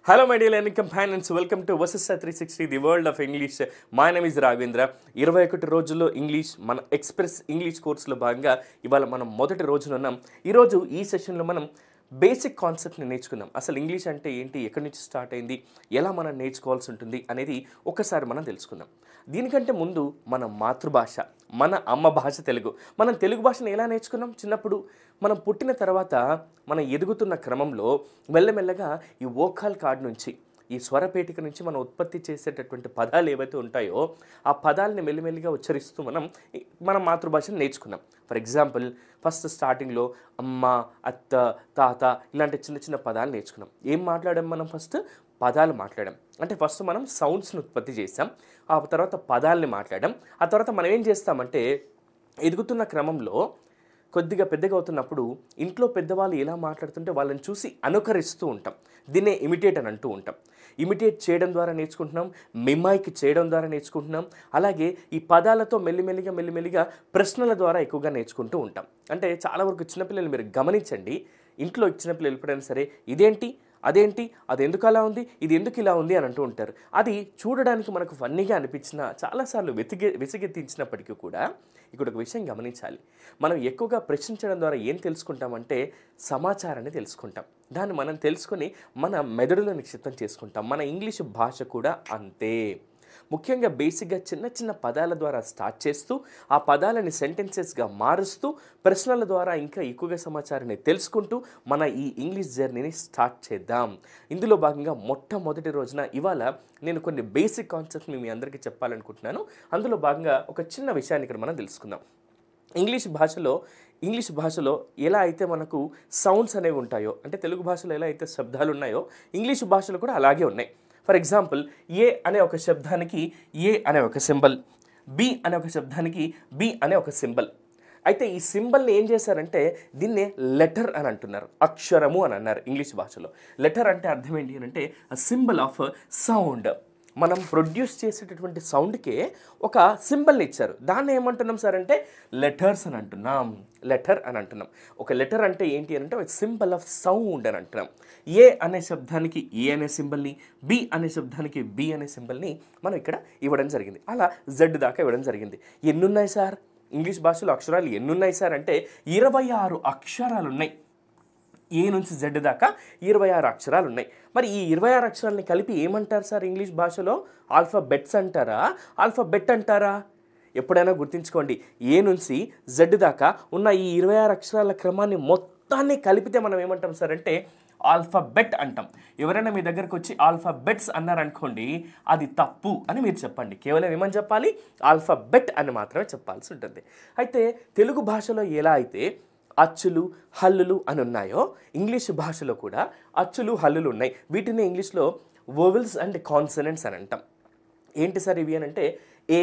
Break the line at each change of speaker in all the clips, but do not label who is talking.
Hello my dear learning companions, welcome to Vasista 360, the world of English. My name is Ravindra. 21 రోజుల్లో English మన express English కోర్సులో భాగంగా ఇవాళ మనం మొదటి రోజున ఉన్నాం. ఈరోజు ఈ సెషన్లో మనం బేసిక్ కాన్సెప్ట్ని నేర్చుకుందాం. అసలు ఇంగ్లీష్ అంటే ఏంటి, ఎక్కడి నుంచి స్టార్ట్ అయింది, ఎలా మనం నేర్చుకోవాల్సి ఉంటుంది అనేది ఒకసారి మనం తెలుసుకుందాం. దీనికంటే ముందు మన మాతృభాష, మన అమ్మ భాష తెలుగు. మనం తెలుగు భాషను ఎలా నేర్చుకున్నాం? చిన్నప్పుడు మనం పుట్టిన తర్వాత మనం ఎదుగుతున్న క్రమంలో మెల్లమెల్లగా ఈ వోకల్ కార్డ్ నుంచి, ఈ స్వరపేటిక నుంచి మనం ఉత్పత్తి చేసేటటువంటి పదాలు ఏవైతే ఉంటాయో ఆ పదాలని మెల్లిమెల్లిగా ఉచ్చరిస్తూ మన మాతృభాషను నేర్చుకున్నాం. ఫర్ ఎగ్జాంపుల్ ఫస్ట్ స్టార్టింగ్లో అమ్మ, అత్త, తాత ఇలాంటి చిన్న చిన్న పదాలు నేర్చుకున్నాం. ఏం మాట్లాడాం మనం? ఫస్ట్ పదాలు మాట్లాడాం. అంటే ఫస్ట్ మనం సౌండ్స్ని ఉత్పత్తి చేసాం, ఆ తర్వాత పదాలని మాట్లాడాం. ఆ తర్వాత మనం ఏం చేస్తామంటే ఎదుగుతున్న క్రమంలో కొద్దిగా పెద్దగా అవుతున్నప్పుడు ఇంట్లో పెద్దవాళ్ళు ఎలా మాట్లాడుతుంటే వాళ్ళని చూసి అనుకరిస్తూ ఉంటాం. దీన్నే ఇమిటేట్ అని అంటూ ఉంటాం. ఇమిటేట్ చేయడం ద్వారా నేర్చుకుంటున్నాం, మిమైక్ చేయడం ద్వారా నేర్చుకుంటున్నాం. అలాగే ఈ పదాలతో మెల్లిమెల్లిగా ప్రశ్నల ద్వారా ఎక్కువగా నేర్చుకుంటూ ఉంటాం. అంటే చాలా వరకు చిన్నపిల్లలు మీరు గమనించండి, ఇంట్లో చిన్నపిల్లలు ఎప్పుడైనా సరే ఇదేంటి, అదేంటి, అది ఎందుకు అలా ఉంది, ఇది ఎందుకు ఇలా ఉంది అని అంటూ ఉంటారు. అది చూడడానికి మనకు ఫన్నీగా అనిపించిన, చాలాసార్లు విసిగెత్తించినప్పటికీ కూడా ఇక్కడ ఒక విషయం గమనించాలి. మనం ఎక్కువగా ప్రశ్నించడం ద్వారా ఏం తెలుసుకుంటామంటే సమాచారాన్ని తెలుసుకుంటాం. దాన్ని మనం తెలుసుకొని మన మెదడులో నిక్షిప్తం చేసుకుంటాం. మన ఇంగ్లీష్ భాష కూడా అంతే. ముఖ్యంగా బేసిక్గా చిన్న చిన్న పదాల ద్వారా స్టార్ట్ చేస్తూ ఆ పదాలని సెంటెన్సెస్గా మారుస్తూ ప్రశ్నల ద్వారా ఇంకా ఎక్కువగా సమాచారాన్ని తెలుసుకుంటూ మన ఈ ఇంగ్లీష్ జర్నీని స్టార్ట్ చేద్దాం. ఇందులో భాగంగా మొట్టమొదటి రోజున ఇవాళ నేను కొన్ని బేసిక్ కాన్సెప్ట్ని మీ అందరికీ చెప్పాలనుకుంటున్నాను. అందులో భాగంగా ఒక చిన్న విషయాన్ని ఇక్కడ మనం తెలుసుకుందాం. ఇంగ్లీష్ భాషలో ఎలా అయితే మనకు సౌండ్స్ అనేవి ఉంటాయో, అంటే తెలుగు భాషలో ఎలా అయితే శబ్దాలు ఉన్నాయో ఇంగ్లీష్ భాషలో కూడా అలాగే ఉన్నాయి. ఫర్ ఎగ్జాంపుల్ ఏ అనే ఒక శబ్దానికి ఏ అనే ఒక సింబల్, బి అనే ఒక శబ్దానికి బి అనే ఒక సింబల్. అయితే ఈ సింబల్ని ఏం చేశారంటే దీన్నే లెటర్ అని అంటున్నారు, అక్షరము అని అన్నారు ఇంగ్లీష్ భాషలో. లెటర్ అంటే అర్థం ఏంటి అని అంటే సింబల్ ఆఫ్ సౌండ్. మనం ప్రొడ్యూస్ చేసేటటువంటి సౌండ్కే ఒక సింబల్ని ఇచ్చారు. దాన్ని ఏమంటున్నాం సార్ అంటే లెటర్స్ అని అంటున్నాం. లెటర్ అని అంటున్నాం. ఒక లెటర్ అంటే ఏంటి అంటే ఒక సింబల్ ఆఫ్ సౌండ్ అని అంటున్నాం. ఏ అనే శబ్దానికి ఏ అనే సింబల్ని, బి అనే శబ్దానికి బి అనే సింబల్ని మనం ఇక్కడ ఇవ్వడం జరిగింది. అలా జెడ్ దాకా ఇవ్వడం జరిగింది. ఎన్నున్నాయి సార్ ఇంగ్లీష్ భాషలో అక్షరాలు? ఎన్నున్నాయి సార్ అంటే 26 అక్షరాలు ఉన్నాయి. ఏ నుంచి జెడ్ దాకా 26 అక్షరాలు ఉన్నాయి. మరి ఈ 26 అక్షరాలని కలిపి ఏమంటారు సార్ ఇంగ్లీష్ భాషలో? ఆల్ఫాబెట్స్ అంటారా, ఆల్ఫాబెట్ అంటారా? ఎప్పుడైనా గుర్తుంచుకోండి, ఏ నుంచి జెడ్ దాకా ఉన్న ఈ 26 అక్షరాల క్రమాన్ని మొత్తాన్ని కలిపితే మనం ఏమంటాం సార్ అంటే ఆల్ఫాబెట్ అంటాం. ఎవరైనా మీ దగ్గరకు వచ్చి ఆల్ఫాబెట్స్ అన్నారనుకోండి, అది తప్పు అని మీరు చెప్పండి. కేవలం ఏమని చెప్పాలి? ఆల్ఫాబెట్ అని మాత్రమే చెప్పాల్సి ఉంటుంది. అయితే తెలుగు భాషలో ఎలా అయితే అచ్చులు, హల్లులు అని ఉన్నాయో ఇంగ్లీష్ భాషలో కూడా అచ్చులు, హల్లులు ఉన్నాయి. వీటిని ఇంగ్లీష్లో వోవెల్స్ అండ్ కాన్సనెంట్స్ అని అంటాం. ఏంటి సార్ ఇవి అని అంటే ఏ,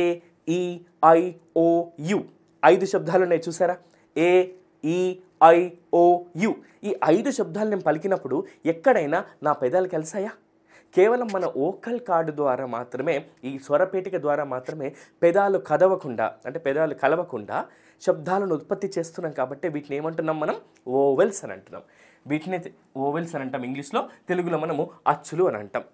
ఈ, ఐ, ఓ, యు 5 శబ్దాలు ఉన్నాయి చూసారా? ఏ, ఈ, ఐ, ఓ, యు. ఈ 5 శబ్దాలు నేను పలికినప్పుడు ఎక్కడైనా నా పెదాలు కలిసాయా? కేవలం మన వోకల్ కార్డు ద్వారా మాత్రమే, ఈ స్వరపేటిక ద్వారా మాత్రమే పెదాలు కలవకుండా శబ్దాలను ఉత్పత్తి చేస్తున్నాం. కాబట్టి వీటిని ఏమంటున్నాం మనం? వోవెల్స్ అని అంటున్నాం. వీటిని వోవెల్స్ అని అంటాం ఇంగ్లీష్లో. తెలుగులో మనము అచ్చులు అని అంటాం.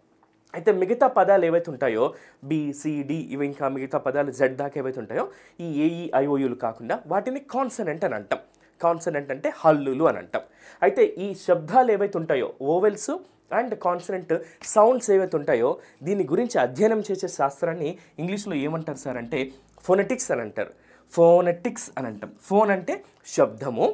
అయితే మిగతా పదాలు ఏవైతే ఉంటాయో బి, సి, డి, ఇవి ఇంకా మిగతా పదాలు జెడ్ దాకా ఏవైతే ఉంటాయో ఈ ఏఈ, ఐఓయులు కాకుండా వాటిని కాన్సనెంట్ అని అంటాం. కాన్సనెంట్ అంటే హల్లులు అని అంటాం. అయితే ఈ శబ్దాలు ఏవైతే ఉంటాయో వోవెల్స్ అండ్ కాన్సనెంట్ సౌండ్స్ ఏవైతే ఉంటాయో దీని గురించి అధ్యయనం చేసే శాస్త్రాన్ని ఇంగ్లీష్లో ఏమంటారు సార్ అంటే ఫోనెటిక్స్ అని అంటారు. ఫోనెటిక్స్ అని అంటాం. ఫోన్ అంటే శబ్దము,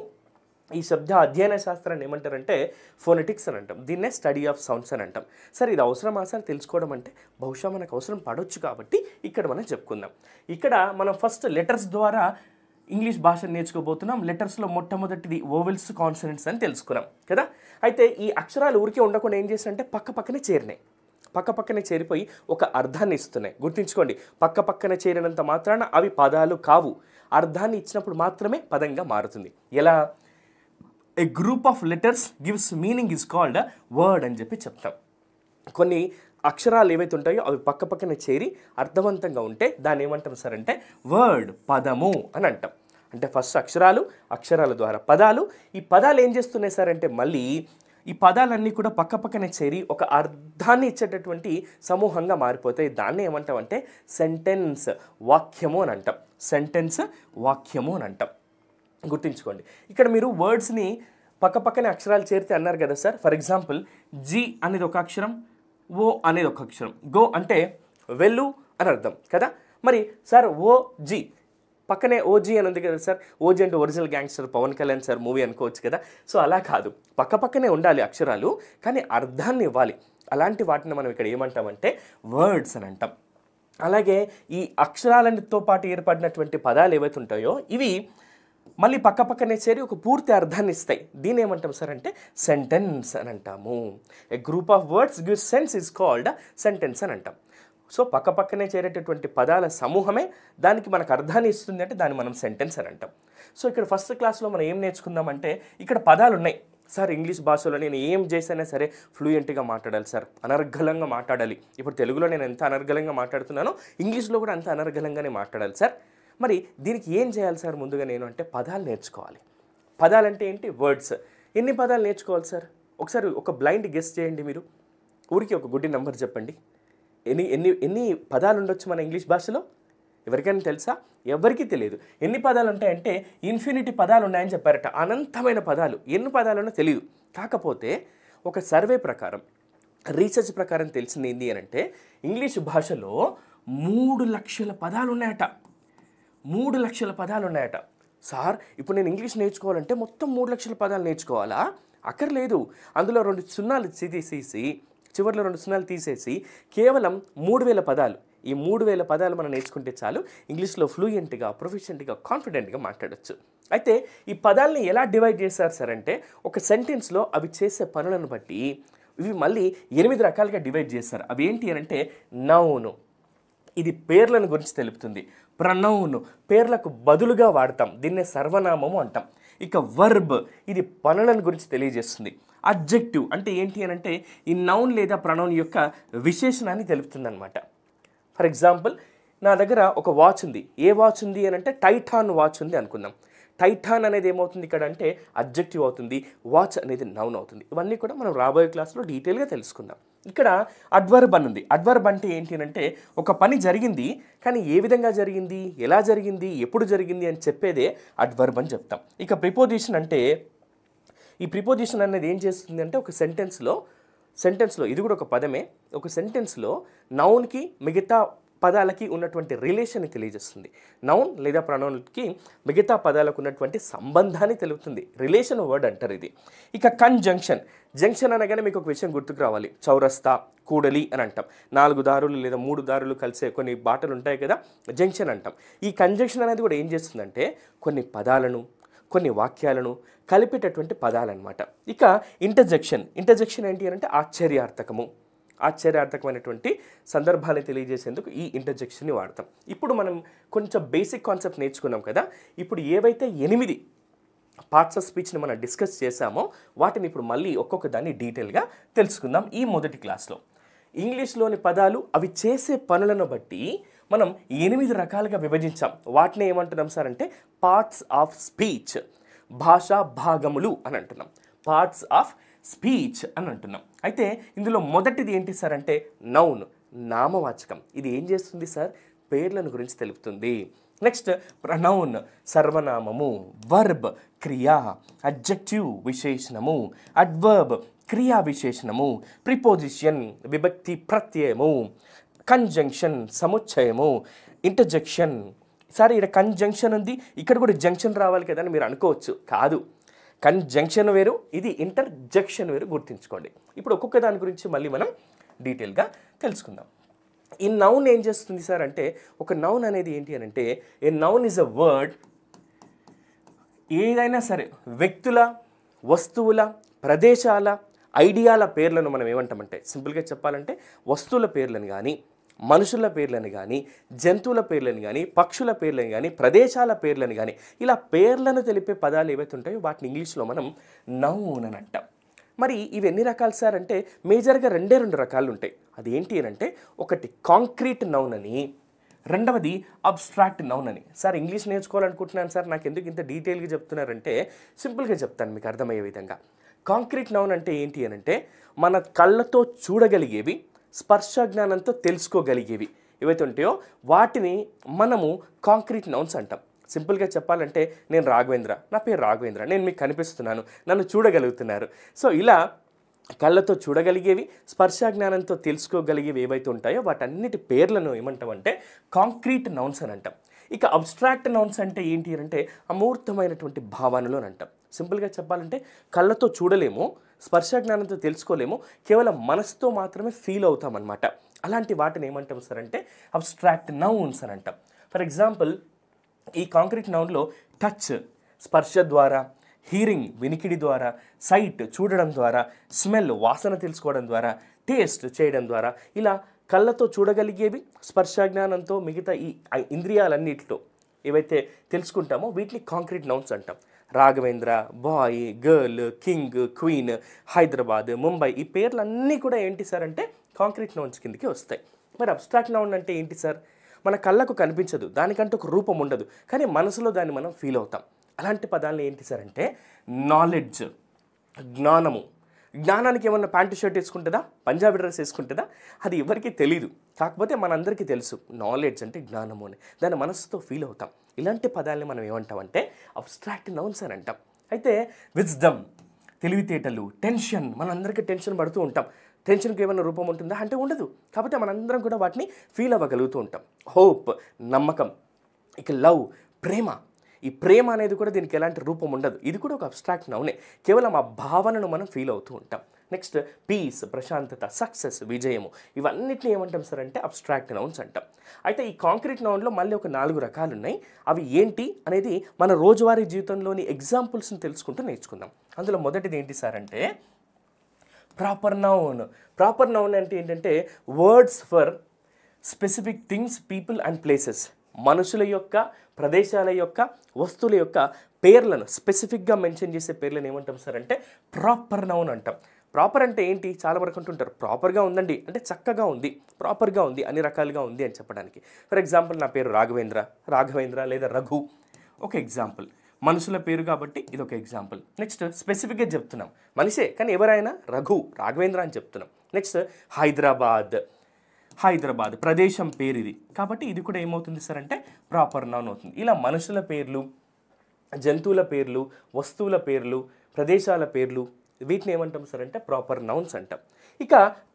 ఈ శబ్ద అధ్యయన శాస్త్రాన్ని ఏమంటారంటే ఫోనెటిక్స్ అని అంటాం. దీన్నే స్టడీ ఆఫ్ సౌండ్స్ అని అంటాం. సరే ఇది అవసరమా సార్ తెలుసుకోవడం అంటే? బహుశా మనకు అవసరం పడవచ్చు కాబట్టి ఇక్కడ మనం చెప్పుకుందాం. ఇక్కడ మనం ఫస్ట్ లెటర్స్ ద్వారా ఇంగ్లీష్ భాషను నేర్చుకోబోతున్నాం. లెటర్స్లో మొట్టమొదటిది వోవెల్స్, కాన్సనెంట్స్ అని తెలుసుకున్నాం కదా. అయితే ఈ అక్షరాలు ఊరికే ఉండకుండా ఏం చేస్తారంటే పక్కపక్కనే చేరిపోయి ఒక అర్థాన్ని ఇస్తున్నాయి. గుర్తుంచుకోండి, పక్కపక్కన చేరినంత మాత్రాన అవి పదాలు కావు. అర్థాన్ని ఇచ్చినప్పుడు మాత్రమే పదంగా మారుతుంది. ఎలా? A group of letters gives meaning is called word అని చెప్పి చెప్తాం. కొన్ని అక్షరాలు ఏవైతే ఉంటాయో అవి పక్కపక్కన చేరి అర్థవంతంగా ఉంటే దాన్ని ఏమంటాం సార్ అంటే వర్డ్, పదము అని అంటాం. అంటే ఫస్ట్ అక్షరాల ద్వారా పదాలు. ఈ పదాలు ఏం చేస్తున్నాయి సార్ అంటే మళ్ళీ ఈ పదాలన్నీ కూడా పక్కపక్కనే చేరి ఒక అర్థాన్ని ఇచ్చేటటువంటి సమూహంగా మారిపోతాయి. దాన్ని ఏమంటామంటే సెంటెన్స్, వాక్యము అని అంటాం. సెంటెన్స్, వాక్యము అని అంటాం. గుర్తుంచుకోండి. ఇక్కడ మీరు వర్డ్స్ని పక్కపక్కనే అక్షరాలు చేరితే అన్నారు కదా సార్. ఫర్ ఎగ్జాంపుల్ జీ అనేది ఒక అక్షరం, ఓ అనేది ఒక అక్షరం. గో అంటే వెళ్ళు అని అర్థం కదా. మరి సార్ ఓ జీ పక్కనే ఓజీ అని ఉంది కదా సార్. ఓజీ అంటే original gangster Pawan Kalyan sir movie అనుకోవచ్చు కదా. సో అలా కాదు, పక్కపక్కనే ఉండాలి అక్షరాలు, కానీ అర్థాన్ని ఇవ్వాలి. అలాంటి వాటిని మనం ఇక్కడ ఏమంటామంటే వర్డ్స్ అని అంటాం. అలాగే ఈ అక్షరాలతో పాటు ఏర్పడినటువంటి పదాలు ఏవైతే ఉంటాయో ఇవి మళ్ళీ పక్కపక్కనే చేరి ఒక పూర్తి అర్థాన్ని ఇస్తాయి. దీని ఏమంటాం సార్ అంటే సెంటెన్స్ అని అంటాము. A group of words give sense is called sentence అని అంటాం. సో పక్కపక్కనే చేరేటటువంటి పదాల సమూహమే దానికి మనకు అర్థాన్ని ఇస్తుంది అంటే దాన్ని మనం సెంటెన్స్ అని అంటాం. సో ఇక్కడ ఫస్ట్ క్లాస్లో మనం ఏం నేర్చుకుందామంటే ఇక్కడ పదాలు ఉన్నాయి సార్. ఇంగ్లీష్ భాషలో నేను ఏం చేసినా సరే ఫ్లూయెంట్గా మాట్లాడాలి సార్, అనర్గళంగా మాట్లాడాలి. ఇప్పుడు తెలుగులో నేను ఎంత అనర్గళంగా మాట్లాడుతున్నానో ఇంగ్లీష్లో కూడా అంత అనర్గళంగానే మాట్లాడాలి సార్. మరి దీనికి ఏం చేయాలి సార్? ముందుగా నేను అంటే పదాలు నేర్చుకోవాలి. పదాలు అంటే ఏంటి? వర్డ్స్. ఎన్ని పదాలు నేర్చుకోవాలి సార్? ఒకసారి ఒక బ్లైండ్ గెస్ చేయండి మీరు. ఊరికి ఒక గుడ్డి నెంబర్ చెప్పండి. ఎన్ని ఎన్ని ఎన్ని పదాలు ఉండొచ్చు మన ఇంగ్లీష్ భాషలో? ఎవరికైనా తెలుసా? ఎవరికీ తెలియదు. ఎన్ని పదాలు ఉంటాయంటే ఇన్ఫినిటీ పదాలు ఉన్నాయని చెప్పారట. అనంతమైన పదాలు. ఎన్ని పదాలున్నో తెలియదు. కాకపోతే ఒక సర్వే ప్రకారం, రీసెర్చ్ ప్రకారం తెలిసింది ఏంటి అని అంటే ఇంగ్లీష్ భాషలో 3 లక్షల పదాలు ఉన్నాయట. 3 లక్షల పదాలు ఉన్నాయట. సార్ ఇప్పుడు నేను ఇంగ్లీష్ నేర్చుకోవాలంటే మొత్తం 3 లక్షల పదాలు నేర్చుకోవాలా? అక్కర్లేదు. అందులో 2 సున్నాలు తీసేసి, చివరిలో 2 సున్నాలు తీసేసి కేవలం 3000 పదాలు, ఈ 3000 పదాలు మనం నేర్చుకుంటే చాలు ఇంగ్లీష్లో ఫ్లూయెంట్గా, ప్రొఫిషియెంట్గా, కాన్ఫిడెంట్గా మాట్లాడచ్చు. అయితే ఈ పదాలని ఎలా డివైడ్ చేశారు సార్ అంటే ఒక సెంటెన్స్లో అవి చేసే పనులను బట్టి ఇవి మళ్ళీ 8 రకాలుగా డివైడ్ చేస్తారు. అవి ఏంటి అని అంటే నౌను, ఇది పేర్లను గురించి తెలుపుతుంది. ప్రనౌన్, పేర్లకు బదులుగా వాడతాం, దీన్నే సర్వనామము అంటాం. ఇక వర్బ్, ఇది పనులను గురించి తెలియజేస్తుంది. అడ్జెక్టివ్ అంటే ఏంటి అని అంటే ఈ నౌన్ లేదా ప్రనౌన్ యొక్క విశేషణాన్ని తెలుపుతుంది అనమాట. ఫర్ ఎగ్జాంపుల్ నా దగ్గర ఒక వాచ్ ఉంది. ఏ వాచ్ ఉంది అని అంటే టైటాన్ వాచ్ ఉంది అనుకుందాం. టైటాన్ అనేది ఏమవుతుంది ఇక్కడ అంటే అడ్జెక్టివ్ అవుతుంది, వాచ్ అనేది నౌన్ అవుతుంది. ఇవన్నీ కూడా మనం రాబోయే క్లాస్లో డీటెయిల్గా తెలుసుకుందాం. ఇక్కడ అడ్వర్బ్ అని ఉంది. అడ్వర్బ్ అంటే ఏంటి అంటే ఒక పని జరిగింది, కానీ ఏ విధంగా జరిగింది, ఎలా జరిగింది, ఎప్పుడు జరిగింది అని చెప్పేదే అడ్వర్బ్ అని చెప్తాం. ఇక ప్రిపోజిషన్ అంటే ఈ ప్రిపోజిషన్ అనేది ఏం చేస్తుంది అంటే ఒక సెంటెన్స్లో ఇది కూడా ఒక పదమే, ఒక సెంటెన్స్లో నౌన్కి మిగతా పదాలకి ఉన్నటువంటి రిలేషన్ని తెలియజేస్తుంది. నౌన్ లేదా ప్రొనౌన్కి మిగతా పదాలకు ఉన్నటువంటి సంబంధాన్ని తెలుపుతుంది. రిలేషన్ వర్డ్ అంటారు ఇది. ఇక కంజంక్షన్, జంక్షన్ అనగానే మీకు ఒక విషయం గుర్తుకు రావాలి. చౌరస్తా, కూడలి అని అంటాం. 4 దారులు లేదా 3 దారులు కలిసే కొన్ని బాటలు ఉంటాయి కదా, జంక్షన్ అంటాం. ఈ కంజంక్షన్ అనేది కూడా ఏం చేస్తుందంటే కొన్ని పదాలను, కొన్ని వాక్యాలను కలిపేటటువంటి పదాలన్నమాట. ఇక ఇంటర్జెక్షన్ ఏంటి అంటే ఆశ్చర్యార్థకమైనటువంటి సందర్భాన్ని తెలియజేసేందుకు ఈ ఇంటర్జెక్షన్ని వాడతాం. ఇప్పుడు మనం కొంచెం బేసిక్ కాన్సెప్ట్ నేర్చుకున్నాం కదా. ఇప్పుడు ఏవైతే 8 పార్ట్స్ ఆఫ్ స్పీచ్ని మనం డిస్కస్ చేసామో వాటిని ఇప్పుడు మళ్ళీ ఒక్కొక్క దాన్ని డీటెయిల్గా తెలుసుకుందాం ఈ మొదటి క్లాస్లో. ఇంగ్లీష్లోని పదాలు అవి చేసే పనులను బట్టి మనం 8 రకాలుగా విభజించాం. వాటిని ఏమంటున్నాం సార్ అంటే పార్ట్స్ ఆఫ్ స్పీచ్, భాషా భాగములు అని అంటున్నాం. పార్ట్స్ ఆఫ్ స్పీచ్ అని అంటున్నాం. అయితే ఇందులో మొదటిది ఏంటి సార్ అంటే నౌన్, నామవాచకం. ఇది ఏం చేస్తుంది సార్? పేర్లను గురించి తెలుపుతుంది. నెక్స్ట్ ప్రనౌన్, సర్వనామము. వర్బ్, క్రియా. అడ్జెక్టివ్, విశేషణము. అడ్వర్బ్, క్రియా విశేషణము. ప్రిపోజిషన్, విభక్తి ప్రత్యయము. కంజంక్షన్, సముచ్చయము. ఇంటర్జెక్షన్. సార్ ఇక్కడ కంజంక్షన్ ఉంది, ఇక్కడ కూడా జంక్షన్ రావాలి కదా అని మీరు అనుకోవచ్చు. కాదు, కంజంక్షన్ వేరు, ఇది ఇంటర్జెక్షన్ వేరు, గుర్తుంచుకోండి. ఇప్పుడు ఒక్కొక్క దాని గురించి మళ్ళీ మనం డీటెయిల్గా తెలుసుకుందాం. ఈ నౌన్ ఏం చేస్తుంది సార్ అంటే ఒక నౌన్ అనేది ఏంటి అని అంటే a noun is a word. ఏదైనా సరే వ్యక్తుల, వస్తువుల, ప్రదేశాల, ఐడియాల పేర్లను మనం ఏమంటామంటే సింపుల్గా చెప్పాలంటే వస్తువుల పేర్లను కానీ, మనుషుల పేర్లను కానీ, జంతువుల పేర్లను కానీ, పక్షుల పేర్లను కానీ, ప్రదేశాల పేర్లను కానీ, ఇలా పేర్లను తెలిపే పదాలు ఏవైతే ఉంటాయో వాటిని ఇంగ్లీష్లో మనం నౌన్ అని అంటాం. మరి ఇవి ఎన్ని రకాలు సార్ అంటే మేజర్గా 2 రకాలు ఉంటాయి. అదేంటి అని అంటే ఒకటి కాంక్రీట్ నౌన్ అని, రెండవది అబ్స్ట్రాక్ట్ నౌన్ అని. సార్ ఇంగ్లీష్ నేర్చుకోవాలనుకుంటున్నాను సార్, నాకు ఎందుకు ఇంత డీటెయిల్గా చెప్తున్నారంటే సింపుల్గా చెప్తాను మీకు అర్థమయ్యే విధంగా. కాంక్రీట్ నౌన్ అంటే ఏంటి అని అంటే మన కళ్ళతో చూడగలిగేవి, స్పర్శ జ్ఞానంతో తెలుసుకోగలిగేవి ఏవైతే ఉంటాయో వాటిని మనము కాంక్రీట్ నౌన్స్ అంటాం. సింపుల్గా చెప్పాలంటే నేను రాఘవేంద్ర, నా పేరు రాఘవేంద్ర, నేను మీకు కనిపిస్తున్నాను, నన్ను చూడగలుగుతున్నారు. సో ఇలా కళ్ళతో చూడగలిగేవి, స్పర్శ జ్ఞానంతో తెలుసుకోగలిగేవి ఏవైతే ఉంటాయో వాటన్నిటి పేర్లను ఏమంటామంటే కాంక్రీట్ నౌన్స్ అని అంటాం. ఇక అబ్స్ట్రాక్ట్ నౌన్స్ అంటే ఏంటి అంటే అమూర్తమైనటువంటి భావనలు అని అంటాం. సింపుల్గా చెప్పాలంటే కళ్ళతో చూడలేము, స్పర్శ జ్ఞానంతో తెలుసుకోలేము, కేవలం మనసుతో మాత్రమే ఫీల్ అవుతామన్నమాట. అలాంటి వాటిని ఏమంటాం సార్ అంటే అబ్స్ట్రాక్ట్ నౌన్స్ అని అంటాం. ఫర్ ఎగ్జాంపుల్ ఈ కాంక్రీట్ నౌన్లో టచ్ స్పర్శ ద్వారా, హీరింగ్ వినికిడి ద్వారా, సైట్ చూడడం ద్వారా, స్మెల్ వాసన తెలుసుకోవడం ద్వారా, టేస్ట్ చేయడం ద్వారా, ఇలా కళ్ళతో చూడగలిగేవి స్పర్శ జ్ఞానంతో మిగతా ఈ ఇంద్రియాలన్నిటితో ఏవైతే తెలుసుకుంటామో వీటిని కాంక్రీట్ నౌన్స్ అంటాం. Raghavendra, boy, girl, king, queen, Hyderabad, Mumbai ఈ పేర్లన్నీ కూడా ఏంటి సార్ అంటే కాంక్రీట్ నౌన్స్ కిందకి వస్తాయి. మరి అబ్స్ట్రాక్ట్ నౌన్ అంటే ఏంటి సార్? మన కళ్ళకు కనిపించదు, దానికంటే ఒక రూపం ఉండదు, కానీ మనసులో దాన్ని మనం ఫీల్ అవుతాం. అలాంటి పదాలు ఏంటి సార్ అంటే నాలెడ్జ్, జ్ఞానము. జ్ఞానానికి ఏమన్నా ప్యాంటు షర్ట్ వేసుకుంటుందా, పంజాబీ డ్రెస్ వేసుకుంటుందా? అది ఎవరికి తెలియదు, కాకపోతే మనందరికీ తెలుసు నాలెడ్జ్ అంటే జ్ఞానము అని, దాన్ని మనసుతో ఫీల్ అవుతాం. ఇలాంటి పదాలని మనం ఏమంటామంటే అబ్స్ట్రాక్ట్ నౌన్స్ అని అంటాం. అయితే విజ్డమ్ తెలివితేటలు, టెన్షన్, మనందరికీ టెన్షన్ పడుతూ ఉంటాం. టెన్షన్కి ఏమైనా రూపం ఉంటుందా అంటే ఉండదు, కాకపోతే మనందరం కూడా వాటిని ఫీల్ అవ్వగలుగుతూ ఉంటాం. హోప్ నమ్మకం, ఇక లవ్ ప్రేమ. ఈ ప్రేమ అనేది కూడా దీనికి ఎలాంటి రూపం ఉండదు, ఇది కూడా ఒక అబ్స్ట్రాక్ట్ నౌనే, కేవలం ఆ భావనను మనం ఫీల్ అవుతూ ఉంటాం. నెక్స్ట్ పీస్ ప్రశాంతత, సక్సెస్ విజయము, ఇవన్నిటిని ఏమంటాం సార్ అంటే అబ్స్ట్రాక్ట్ నౌన్స్ అంటాం. అయితే ఈ కాంక్రీట్ నౌన్లో మళ్ళీ ఒక 4 రకాలు ఉన్నాయి. అవి ఏంటి అనేది మన రోజువారీ జీవితంలోని ఎగ్జాంపుల్స్ని తెలుసుకుంటూ నేర్చుకుందాం. అందులో మొదటిది ఏంటి సార్ అంటే ప్రాపర్ నౌన్. ప్రాపర్ నౌన్ అంటే ఏంటంటే words for specific things, people and places. మనుషుల యొక్క, ప్రదేశాల యొక్క, వస్తువుల యొక్క పేర్లను స్పెసిఫిక్గా మెన్షన్ చేసే పేర్లను ఏమంటాం సార్ అంటే ప్రాపర్ నౌన్ అంటాం. ప్రాపర్ అంటే ఏంటి? చాలా వరకు అంటుంటారు ప్రాపర్గా ఉందండి అంటే చక్కగా ఉంది, ప్రాపర్గా ఉంది, అన్ని రకాలుగా ఉంది అని చెప్పడానికి. ఫర్ ఎగ్జాంపుల్ నా పేరు రాఘవేంద్ర, రాఘవేంద్ర లేదా రఘు ఒక ఎగ్జాంపుల్. మనుషుల పేరు కాబట్టి ఇది ఒక ఎగ్జాంపుల్. నెక్స్ట్ స్పెసిఫిక్గా చెప్తున్నాం, మనిషే కానీ ఎవరైనా రఘు, రాఘవేంద్ర అని చెప్తున్నాం. నెక్స్ట్ హైదరాబాద్, హైదరాబాద్ ప్రదేశం పేరు ఇది, కాబట్టి ఇది కూడా ఏమవుతుంది సార్ అంటే ప్రాపర్ నౌన్ అవుతుంది. ఇలా మనుషుల పేర్లు, జంతువుల పేర్లు, వస్తువుల పేర్లు, ప్రదేశాల పేర్లు, వీటిని ఏమంటాం సార్ అంటే ప్రాపర్ నౌన్స్ అంటాం. ఇక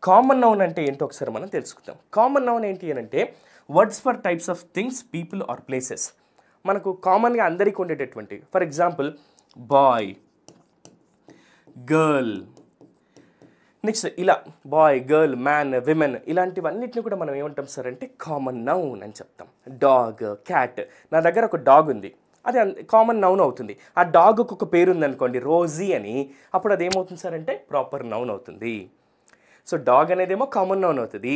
కామన్ నౌన్ అంటే ఏంటో ఒకసారి మనం తెలుసుకుందాం. కామన్ నౌన్ ఏంటి అని అంటే words for types of things, people or places. మనకు కామన్గా అందరికీ ఉండేటటువంటి, for example boy, girl, next ఇలా బాయ్, గర్ల్, మ్యాన్, విమెన్, ఇలాంటివన్నిటిని కూడా మనం ఏమంటాం సార్ అంటే కామన్ నౌన్ అని చెప్తాం. Dog, cat. నా దగ్గర ఒక డాగ్ ఉంది, అది కామన్ నౌన్ అవుతుంది. ఆ డాగ్కు ఒక పేరు ఉందనుకోండి రోజీ అని, అప్పుడు అది ఏమవుతుంది సార్ అంటే ప్రాపర్ నౌన్ అవుతుంది. సో డాగ్ అనేదేమో కామన్ నౌన్ అవుతుంది,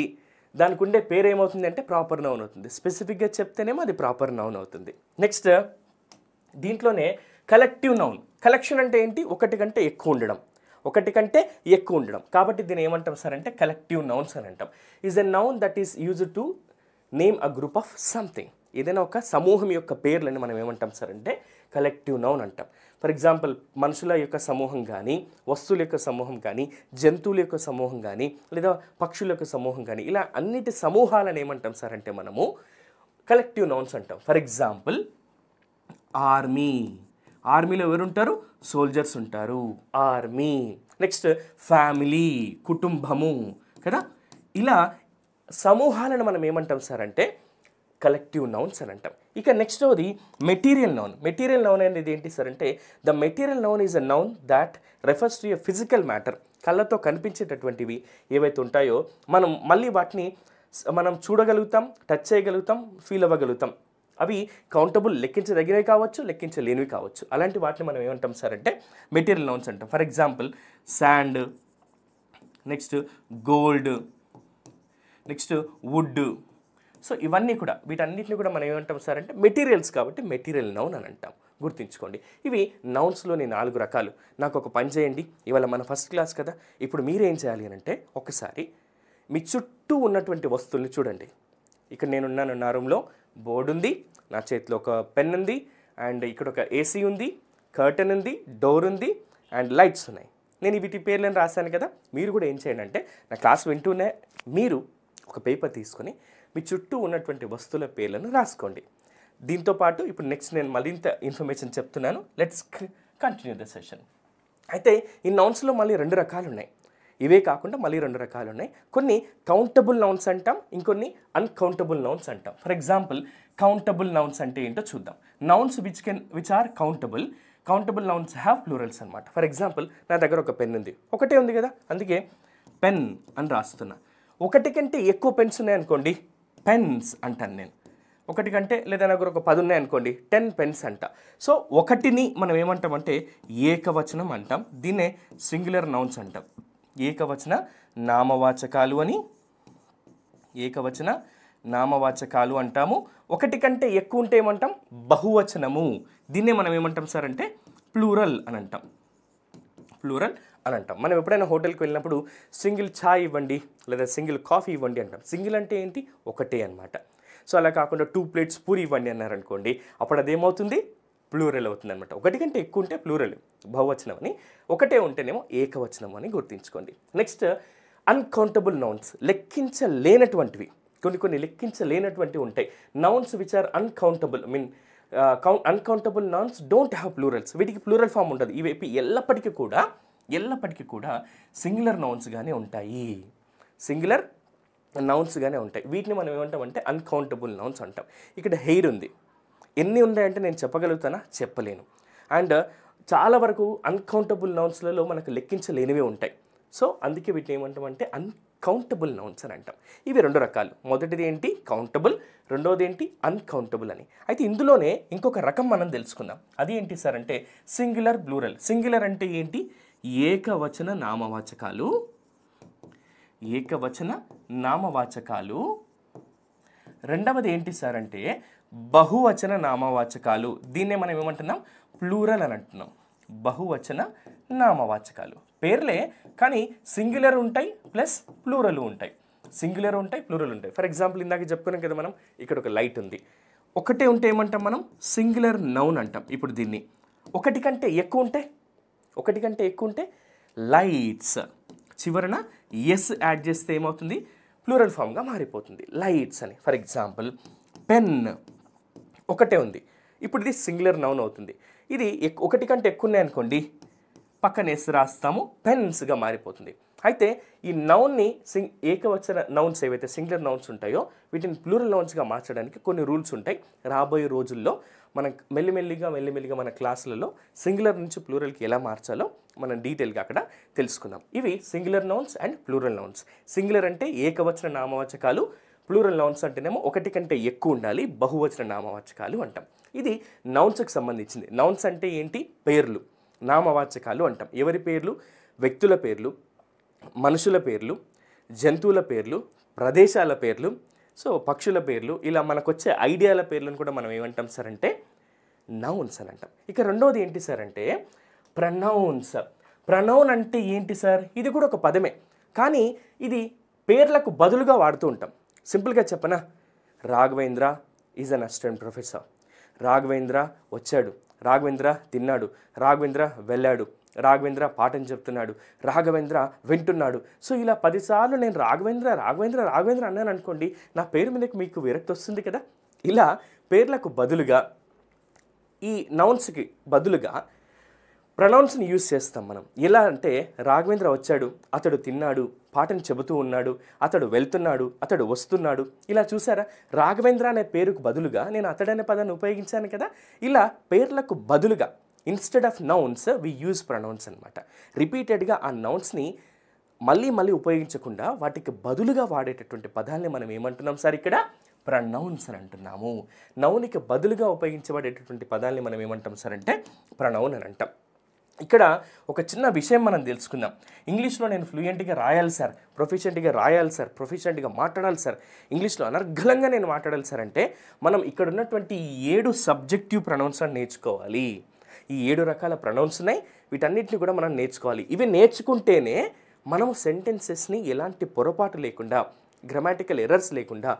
దానికి ఉండే పేరు ఏమవుతుంది అంటే ప్రాపర్ నౌన్ అవుతుంది. స్పెసిఫిక్గా చెప్తేనేమో అది ప్రాపర్ నౌన్ అవుతుంది. నెక్స్ట్ దీంట్లోనే కలెక్టివ్ నౌన్. కలెక్షన్ అంటే ఏంటి? ఒకటి కంటే ఎక్కువ ఉండడం, ఒకటి కంటే ఎక్కువ ఉండడం, కాబట్టి దీన్ని ఏమంటాం సార్ అంటే కలెక్టివ్ నౌన్స్ అని అంటాం. Is a noun that is used to name a group of something. ఏదైనా ఒక సమూహం యొక్క పేర్లని మనం ఏమంటాం సార్ అంటే కలెక్టివ్ నౌన్ అంటాం. ఫర్ ఎగ్జాంపుల్ మనుషుల యొక్క సమూహం కానీ, వస్తువుల యొక్క సమూహం కానీ, జంతువుల యొక్క సమూహం కానీ, లేదా పక్షుల యొక్క సమూహం కానీ, ఇలా అన్నిటి సమూహాలను ఏమంటాం సార్ అంటే మనము కలెక్టివ్ నౌన్స్ అంటాం. ఫర్ ఎగ్జాంపుల్ ఆర్మీ, ఆర్మీలో ఎవరు ఉంటారు? సోల్జర్స్ ఉంటారు, ఆర్మీ. నెక్స్ట్ ఫ్యామిలీ, కుటుంబము కదా. ఇలా సమూహాలను మనం ఏమంటాం సార్ అంటే కలెక్టివ్ నౌన్స్ అని అంటాం. ఇక నెక్స్ట్ అది మెటీరియల్ నౌన్. మెటీరియల్ నౌన్ అనేది ఏంటి సార్ అంటే the material noun is a noun that refers to a physical matter. కళ్ళతో కనిపించేటటువంటివి ఏవైతే ఉంటాయో మనం మళ్ళీ వాటిని మనం చూడగలుగుతాం, టచ్ చేయగలుగుతాం, ఫీల్ అవ్వగలుగుతాం. అవి కౌంటబుల్, లెక్కించదగినవి కావచ్చు, లెక్కించలేనివి కావచ్చు. అలాంటి వాటిని మనం ఏమంటాం సార్ అంటే మెటీరియల్ నౌన్స్ అంటాం. For example sand, next gold, next wood. So ఇవన్నీ కూడా, వీటన్నిటిని కూడా మనం ఏమంటాం సార్ అంటే మెటీరియల్స్, కాబట్టి మెటీరియల్ నౌన్ అని అంటాం. గుర్తుంచుకోండి, ఇవి నౌన్స్లోని 4 రకాలు. నాకు ఒక పని చేయండి, ఇవాళ మన ఫస్ట్ క్లాస్ కదా, ఇప్పుడు మీరేం చేయాలి అని అంటే ఒకసారి మీ చుట్టూ ఉన్నటువంటి వస్తువుల్ని చూడండి. ఇక్కడ నేనున్నాను, నా రూమ్లో బోర్డు ఉంది, నా చేతిలో ఒక పెన్ ఉంది, అండ్ ఇక్కడ ఒక ఏసీ ఉంది, కర్టన్ ఉంది, డోర్ ఉంది, అండ్ లైట్స్ ఉన్నాయి. నేను వీటి పేర్లను రాశాను కదా, మీరు కూడా ఏం చేయండి అంటే నా క్లాస్ వింటూనే మీరు ఒక పేపర్ తీసుకొని మీ చుట్టూ ఉన్నటువంటి వస్తువుల పేర్లను రాసుకోండి. దీంతోపాటు ఇప్పుడు నెక్స్ట్ నేను మరింత ఇన్ఫర్మేషన్ చెప్తున్నాను. Let's continue the session. అయితే ఈ నౌన్స్లో మళ్ళీ 2 రకాలు ఉన్నాయి. ఇవే కాకుండా మళ్ళీ 2 రకాలు ఉన్నాయి. కొన్ని కౌంటబుల్ నౌన్స్ అంటాం, ఇంకొన్ని అన్కౌంటబుల్ నౌన్స్ అంటాం. ఫర్ ఎగ్జాంపుల్ కౌంటబుల్ నౌన్స్ అంటే ఏంటో చూద్దాం. Nouns which are countable nouns have plurals అనమాట. ఫర్ ఎగ్జాంపుల్ నా దగ్గర ఒక పెన్ ఉంది, ఒకటే ఉంది కదా, అందుకే పెన్ అని రాస్తున్నా. ఒకటి కంటే ఎక్కువ పెన్స్ ఉన్నాయనుకోండి పెన్స్ అంటాను నేను. ఒకటి కంటే లేదా దగ్గర ఒక 10 ఉన్నాయనుకోండి 10 పెన్స్ అంట. సో ఒకటిని మనం ఏమంటామంటే ఏకవచనం అంటాం. దీన్నే సింగులర్ నౌన్స్ అంటాం. ఏకవచన నామవాచకాలు అని ఏకవచన నామవాచకాలు అంటాము. ఒకటి కంటే ఎక్కువ ఉంటే ఏమంటాం బహువచనము. దీన్నే మనం ఏమంటాం సార్ అంటే ప్లూరల్ అని అంటాం. ప్లూరల్ అని అంటాం. మనం ఎప్పుడైనా హోటల్కి వెళ్ళినప్పుడు సింగిల్ ఛాయ్ ఇవ్వండి లేదా సింగిల్ కాఫీ ఇవ్వండి అంటాం. సింగిల్ అంటే ఏంటి ఒకటే అనమాట. సో అలా కాకుండా 2 ప్లేట్స్ పూరి ఇవ్వండి అన్నారనుకోండి, అప్పుడు అదేమవుతుంది ప్లూరల్ అవుతుంది అనమాట. ఒకటి కంటే ఎక్కువ ఉంటే ప్లూరల్ బహువచనం అని, ఒకటే ఉంటేనేమో ఏకవచనం అని గుర్తుంచుకోండి. నెక్స్ట్ అన్కౌంటబుల్ నౌన్స్, లెక్కించలేనటువంటివి. కొన్ని లెక్కించలేనటువంటివి ఉంటాయి. Nouns which are uncountable uncountable nouns don't have plurals. వీటికి ప్లూరల్ ఫామ్ ఉండదు. ఇవి ఎల్లప్పటికీ కూడా సింగులర్ నౌన్స్గానే ఉంటాయి. సింగులర్ నౌన్స్గానే ఉంటాయి. వీటిని మనం ఏమంటామంటే అన్కౌంటబుల్ నౌన్స్ అంటాం. ఇక్కడ హెయిర్ ఉంది, ఎన్ని ఉన్నాయంటే నేను చెప్పగలుగుతానా, చెప్పలేను. అండ్ చాలా వరకు అన్కౌంటబుల్ నౌన్స్లలో మనకు లెక్కించలేనివే ఉంటాయి. సో అందుకే వీటిని ఏమంటామంటే అన్కౌంటబుల్ నౌన్స్ అని అంటాం. ఇవి 2 రకాలు. మొదటిది ఏంటి కౌంటబుల్, రెండోది ఏంటి అన్కౌంటబుల్ అని. అయితే ఇందులోనే ఇంకొక రకం మనం తెలుసుకుందాం. అది ఏంటి సార్ అంటే సింగులర్ ప్లూరల్. సింగులర్ అంటే ఏంటి ఏకవచన నామవాచకాలు. ఏకవచన నామవాచకాలు. రెండవది ఏంటి సార్ అంటే బహువచన నామవాచకాలు. దీన్నే మనం ఏమంటున్నాం ప్లూరల్ అని అంటున్నాం. బహువచన నామవాచకాలు పేర్లే కానీ సింగులర్ ఉంటాయి ప్లస్ ప్లూరల్ ఉంటాయి. సింగులర్ ఉంటాయి ప్లూరల్ ఉంటాయి. ఫర్ ఎగ్జాంపుల్ ఇందాక చెప్పుకున్నాం కదా మనం, ఇక్కడ ఒక లైట్ ఉంది, ఒకటే ఉంటే ఏమంటాం మనం సింగులర్ నౌన్ అంటాం. ఇప్పుడు దీన్ని ఒకటి కంటే ఎక్కువ ఉంటే లైట్స్, చివరన ఎస్ యాడ్ చేస్తే ఏమవుతుంది ప్లూరల్ ఫామ్గా మారిపోతుంది లైట్స్ అని. ఫర్ ఎగ్జాంపుల్ పెన్ ఒకటే ఉంది, ఇప్పుడు ఇది సింగులర్ నౌన్ అవుతుంది. ఇది ఒకటి కంటే ఎక్కువ ఉన్నాయనుకోండి పక్కన ఎస్ రాస్తాము, పెన్స్గా మారిపోతుంది. అయితే ఈ నౌన్ని ఏకవచన నౌన్స్ ఏవైతే సింగులర్ నౌన్స్ ఉంటాయో వీటిని ప్లూరల్ నౌన్స్గా మార్చడానికి కొన్ని రూల్స్ ఉంటాయి. రాబోయే రోజుల్లో మనం మెల్లిమెల్లిగా మన క్లాసులలో సింగులర్ నుంచి ప్లూరల్కి ఎలా మార్చాలో మనం డీటెయిల్గా అక్కడ తెలుసుకుందాం. ఇవి singular nouns and plural nouns. Singular అంటే ఏకవచన నామవాచకాలు, ప్లూరల్ నౌన్స్ అంటేనేమో ఒకటి కంటే ఎక్కువ ఉండాలి, బహువచన నామవాచకాలు అంటాం. ఇది నౌన్స్కి సంబంధించింది. నౌన్స్ అంటే ఏంటి పేర్లు, నామవాచకాలు అంటాం. ఎవరి పేర్లు, వ్యక్తుల పేర్లు, మనుషుల పేర్లు, జంతువుల పేర్లు, ప్రదేశాల పేర్లు, సో పక్షుల పేర్లు, ఇలా మనకు వచ్చే ఐడియాల పేర్లను కూడా మనం ఏమంటాం సార్ అంటే నౌన్స్ అని అంటాం. ఇక రెండోది ఏంటి సార్ అంటే ప్రనౌన్స్. ప్రనౌన్ అంటే ఏంటి సార్, ఇది కూడా ఒక పదమే కానీ ఇది పేర్లకు బదులుగా వాడుతూ ఉంటాం. సింపుల్గా చెప్పనా, Raghavendra is an assistant professor. Raghavendra వచ్చాడు, రాఘవేంద్ర తిన్నాడు, రాఘవేంద్ర వెళ్ళాడు, రాఘవేంద్ర పాఠం చెప్తున్నాడు, రాఘవేంద్ర వింటున్నాడు. సో ఇలా 10 సార్లు నేను రాఘవేంద్ర అన్నాను అనుకోండి, నా పేరు మీదకి మీకు విరక్తి వస్తుంది కదా. ఇలా పేర్లకు బదులుగా ఈ నౌన్స్కి బదులుగా ప్రొనౌన్స్ని యూజ్ చేస్తాం మనం. ఎలా అంటే రాఘవేంద్ర వచ్చాడు, అతడు తిన్నాడు, పాఠం చెబుతూ ఉన్నాడు, అతడు వెళ్తున్నాడు, అతడు వస్తున్నాడు. ఇలా చూసారా, రాఘవేంద్ర అనే పేరుకు బదులుగా నేను అతడనే పదాన్ని ఉపయోగించాను కదా. ఇలా పేర్లకు బదులుగా instead of nouns we use pronouns అనమాట. రిపీటెడ్గా ఆ నౌన్స్ని మళ్ళీ ఉపయోగించకుండా వాటికి బదులుగా వాడేటటువంటి పదాలని మనం ఏమంటున్నాం సార్ ఇక్కడ ప్రొనౌన్స్ అని అంటున్నాము. నౌనికి బదులుగా ఉపయోగించబడేటటువంటి పదాలని మనం ఏమంటాం సార్ అంటే ప్రొనౌన్ అని అంటాం. ఇక్కడ ఒక చిన్న విషయం మనం తెలుసుకుందాం. ఇంగ్లీష్లో నేను ఫ్లూయెంట్గా రాయాలి సార్, ప్రొఫిషియెంట్గా రాయాలి సార్, ప్రొఫిషియెంట్గా మాట్లాడాలి సార్, ఇంగ్లీష్లో అనర్గళంగా నేను మాట్లాడాలి సార్ అంటే మనం ఇక్కడ ఉన్నటువంటి 7 సబ్జెక్టివ్ ప్రొనౌన్స్ అని నేర్చుకోవాలి. ఈ 7 రకాల ప్రొనౌన్స్ ఉన్నాయి, వీటన్నిటిని కూడా మనం నేర్చుకోవాలి. ఇవి నేర్చుకుంటేనే మనం సెంటెన్సెస్ని ఎలాంటి పొరపాటు లేకుండా, గ్రామాటికల్ ఎర్రర్స్ లేకుండా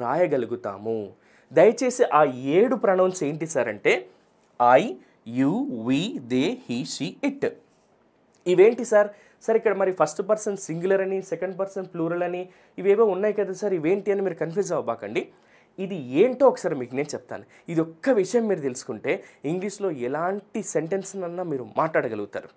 రాయగలుగుతాము. దయచేసి ఆ 7 ప్రొనౌన్స్ ఏంటి సార్ అంటే I, you, we, they, he, she, it. ఇవేంటి సార్? సార్ ఇక్కడ మరి ఫస్ట్ పర్సన్ సింగులర్ అని, సెకండ్ పర్సన్ ప్లూరల్ అని ఇవేవో ఉన్నాయి కదా సార్, ఇవేంటి అని మీరు కన్ఫ్యూజ్ అవ్వబాకండి. ఇది ఏంటో ఒకసారి మీకు నేను చెప్తాను. ఇది ఒక్క విషయం మీరు తెలుసుకుంటే ఇంగ్లీష్లో ఎలాంటి సెంటెన్స్నన్నా మీరు మాట్లాడగలుగుతారు,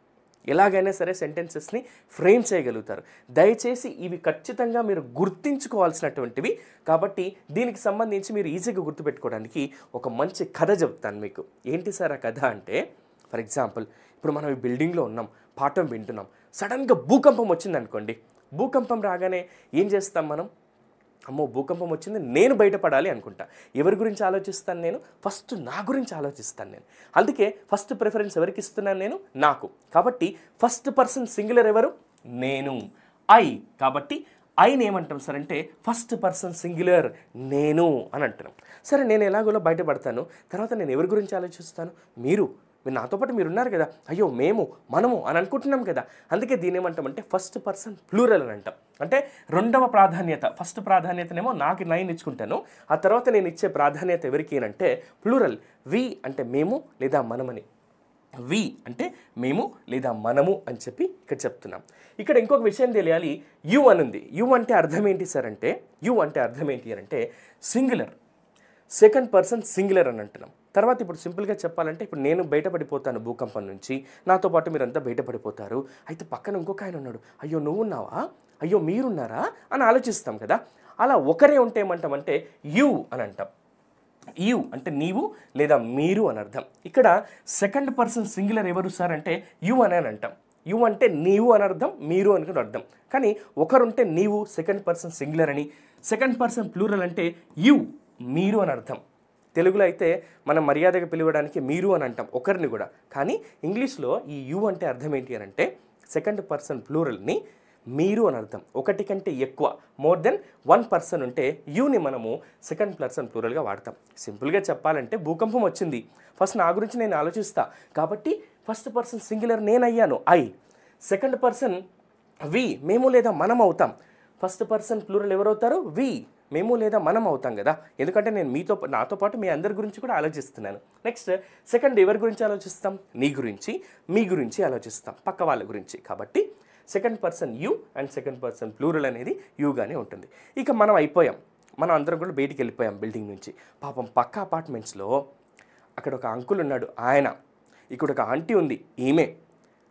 ఎలాగైనా సరే సెంటెన్సెస్ని ఫ్రేమ్ చేయగలుగుతారు. దయచేసి ఇవి ఖచ్చితంగా మీరు గుర్తించుకోవాల్సినటువంటివి. కాబట్టి దీనికి సంబంధించి మీరు ఈజీగా గుర్తుపెట్టుకోవడానికి ఒక మంచి కథ చెప్తాను మీకు. ఏంటి సార్ ఆ కథ అంటే, ఫర్ ఎగ్జాంపుల్ ఇప్పుడు మనం ఈ బిల్డింగ్లో ఉన్నాం, పాఠం వింటున్నాం, సడన్గా భూకంపం వచ్చింది అనుకోండి. భూకంపం రాగానే ఏం చేస్తాం మనం? అమ్మో భూకంపం వచ్చింది, నేను బయటపడాలి అనుకుంటా. ఎవరి గురించి ఆలోచిస్తాను నేను? ఫస్ట్ నా గురించి ఆలోచిస్తాను నేను. అందుకే ఫస్ట్ ప్రిఫరెన్స్ ఎవరికి ఇస్తున్నాను నేను? నాకు. కాబట్టి ఫస్ట్ పర్సన్ సింగులర్ ఎవరు? నేను, ఐ. కాబట్టి ఐని ఏమంటాం సార్ అంటే ఫస్ట్ పర్సన్ సింగులర్, నేను అని అంటున్నాం. సరే నేను ఎలాగోలా బయటపడతాను, తర్వాత నేను ఎవరి గురించి ఆలోచిస్తాను? మీరు నాతో పాటు మీరు ఉన్నారు కదా, అయ్యో మేము, మనము అని అనుకుంటున్నాం కదా. అందుకే దీని ఏమంటామంటే ఫస్ట్ పర్సన్ ప్లూరల్ అని అంటాం. అంటే రెండవ ప్రాధాన్యత, ఫస్ట్ ప్రాధాన్యతనేమో నాకు నేను ఇచ్చుకుంటాను, ఆ తర్వాత నేను ఇచ్చే ప్రాధాన్యత ఎవరికి అంటే ప్లూరల్. వి అంటే మేము లేదా మనమని, వి అంటే మేము లేదా మనము అని చెప్పి ఇక్కడ చెప్తున్నాం. ఇక్కడ ఇంకొక విషయం తెలియాలి, యు అని ఉంది. యు అంటే అర్థం ఏంటి సార్ అంటే, యు అంటే అర్థం ఏంటి అంటే సింగులర్, సెకండ్ పర్సన్ సింగులర్ అని అంటున్నాం. తర్వాత ఇప్పుడు సింపుల్గా చెప్పాలంటే ఇప్పుడు నేను బయటపడిపోతాను భూకంపం నుంచి, నాతో పాటు మీరంతా బయటపడిపోతారు. అయితే పక్కన ఇంకొక ఆయన ఉన్నాడు, అయ్యో నువ్వు ఉన్నావా, అయ్యో మీరున్నారా అని ఆలోచిస్తాం కదా. అలా ఒకరే ఉంటే ఏమంటామంటే యు అని అంటాం. యు అంటే నీవు లేదా మీరు అని అర్థం. ఇక్కడ సెకండ్ పర్సన్ సింగులర్ ఎవరు సార్ అంటే యు అని అంటాం. యు అంటే నీవు అని అర్థం, మీరు అని కూడా అర్థం. కానీ ఒకరుంటే నీవు సెకండ్ పర్సన్ సింగులర్ అని, సెకండ్ పర్సన్ ప్లూరల్ అంటే యు మీరు అని అర్థం. తెలుగులో అయితే మనం మర్యాదగా పిలవడానికి మీరు అని అంటాం ఒకరిని కూడా. కానీ ఇంగ్లీష్లో ఈ యు అంటే అర్థం ఏంటి అని అంటే సెకండ్ పర్సన్ ప్లూరల్ని మీరు అని అర్థం. ఒకటి కంటే ఎక్కువ, మోర్ దెన్ వన్ పర్సన్ ఉంటే యూని మనము సెకండ్ పర్సన్ ప్లూరల్గా వాడతాం. సింపుల్గా చెప్పాలంటే భూకంపం వచ్చింది, ఫస్ట్ నా గురించి నేను ఆలోచిస్తా, కాబట్టి ఫస్ట్ పర్సన్ సింగులర్ నేనయ్యాను ఐ. సెకండ్ పర్సన్ వి మేము లేదా మనం అవుతాం. ఫస్ట్ పర్సన్ ప్లూరల్ ఎవరవుతారు? వి మేము లేదా మనం అవుతాం కదా, ఎందుకంటే నేను నాతో పాటు మీ అందరి గురించి కూడా ఆలోచిస్తున్నాను. నెక్స్ట్ సెకండ్ ఎవరి గురించి ఆలోచిస్తాం? నీ గురించి, మీ గురించి ఆలోచిస్తాం, పక్క వాళ్ళ గురించి. కాబట్టి second person you and second person plural అనేది యూగానే ఉంటుంది. ఇక మనం అయిపోయాం, మనం అందరం కూడా బయటికి వెళ్ళిపోయాం బిల్డింగ్ నుంచి. పాపం పక్క అపార్ట్మెంట్స్లో అక్కడ ఒక అంకుల్ ఉన్నాడు, ఆయన, ఇక్కడ ఒక ఆంటీ ఉంది, ఈమె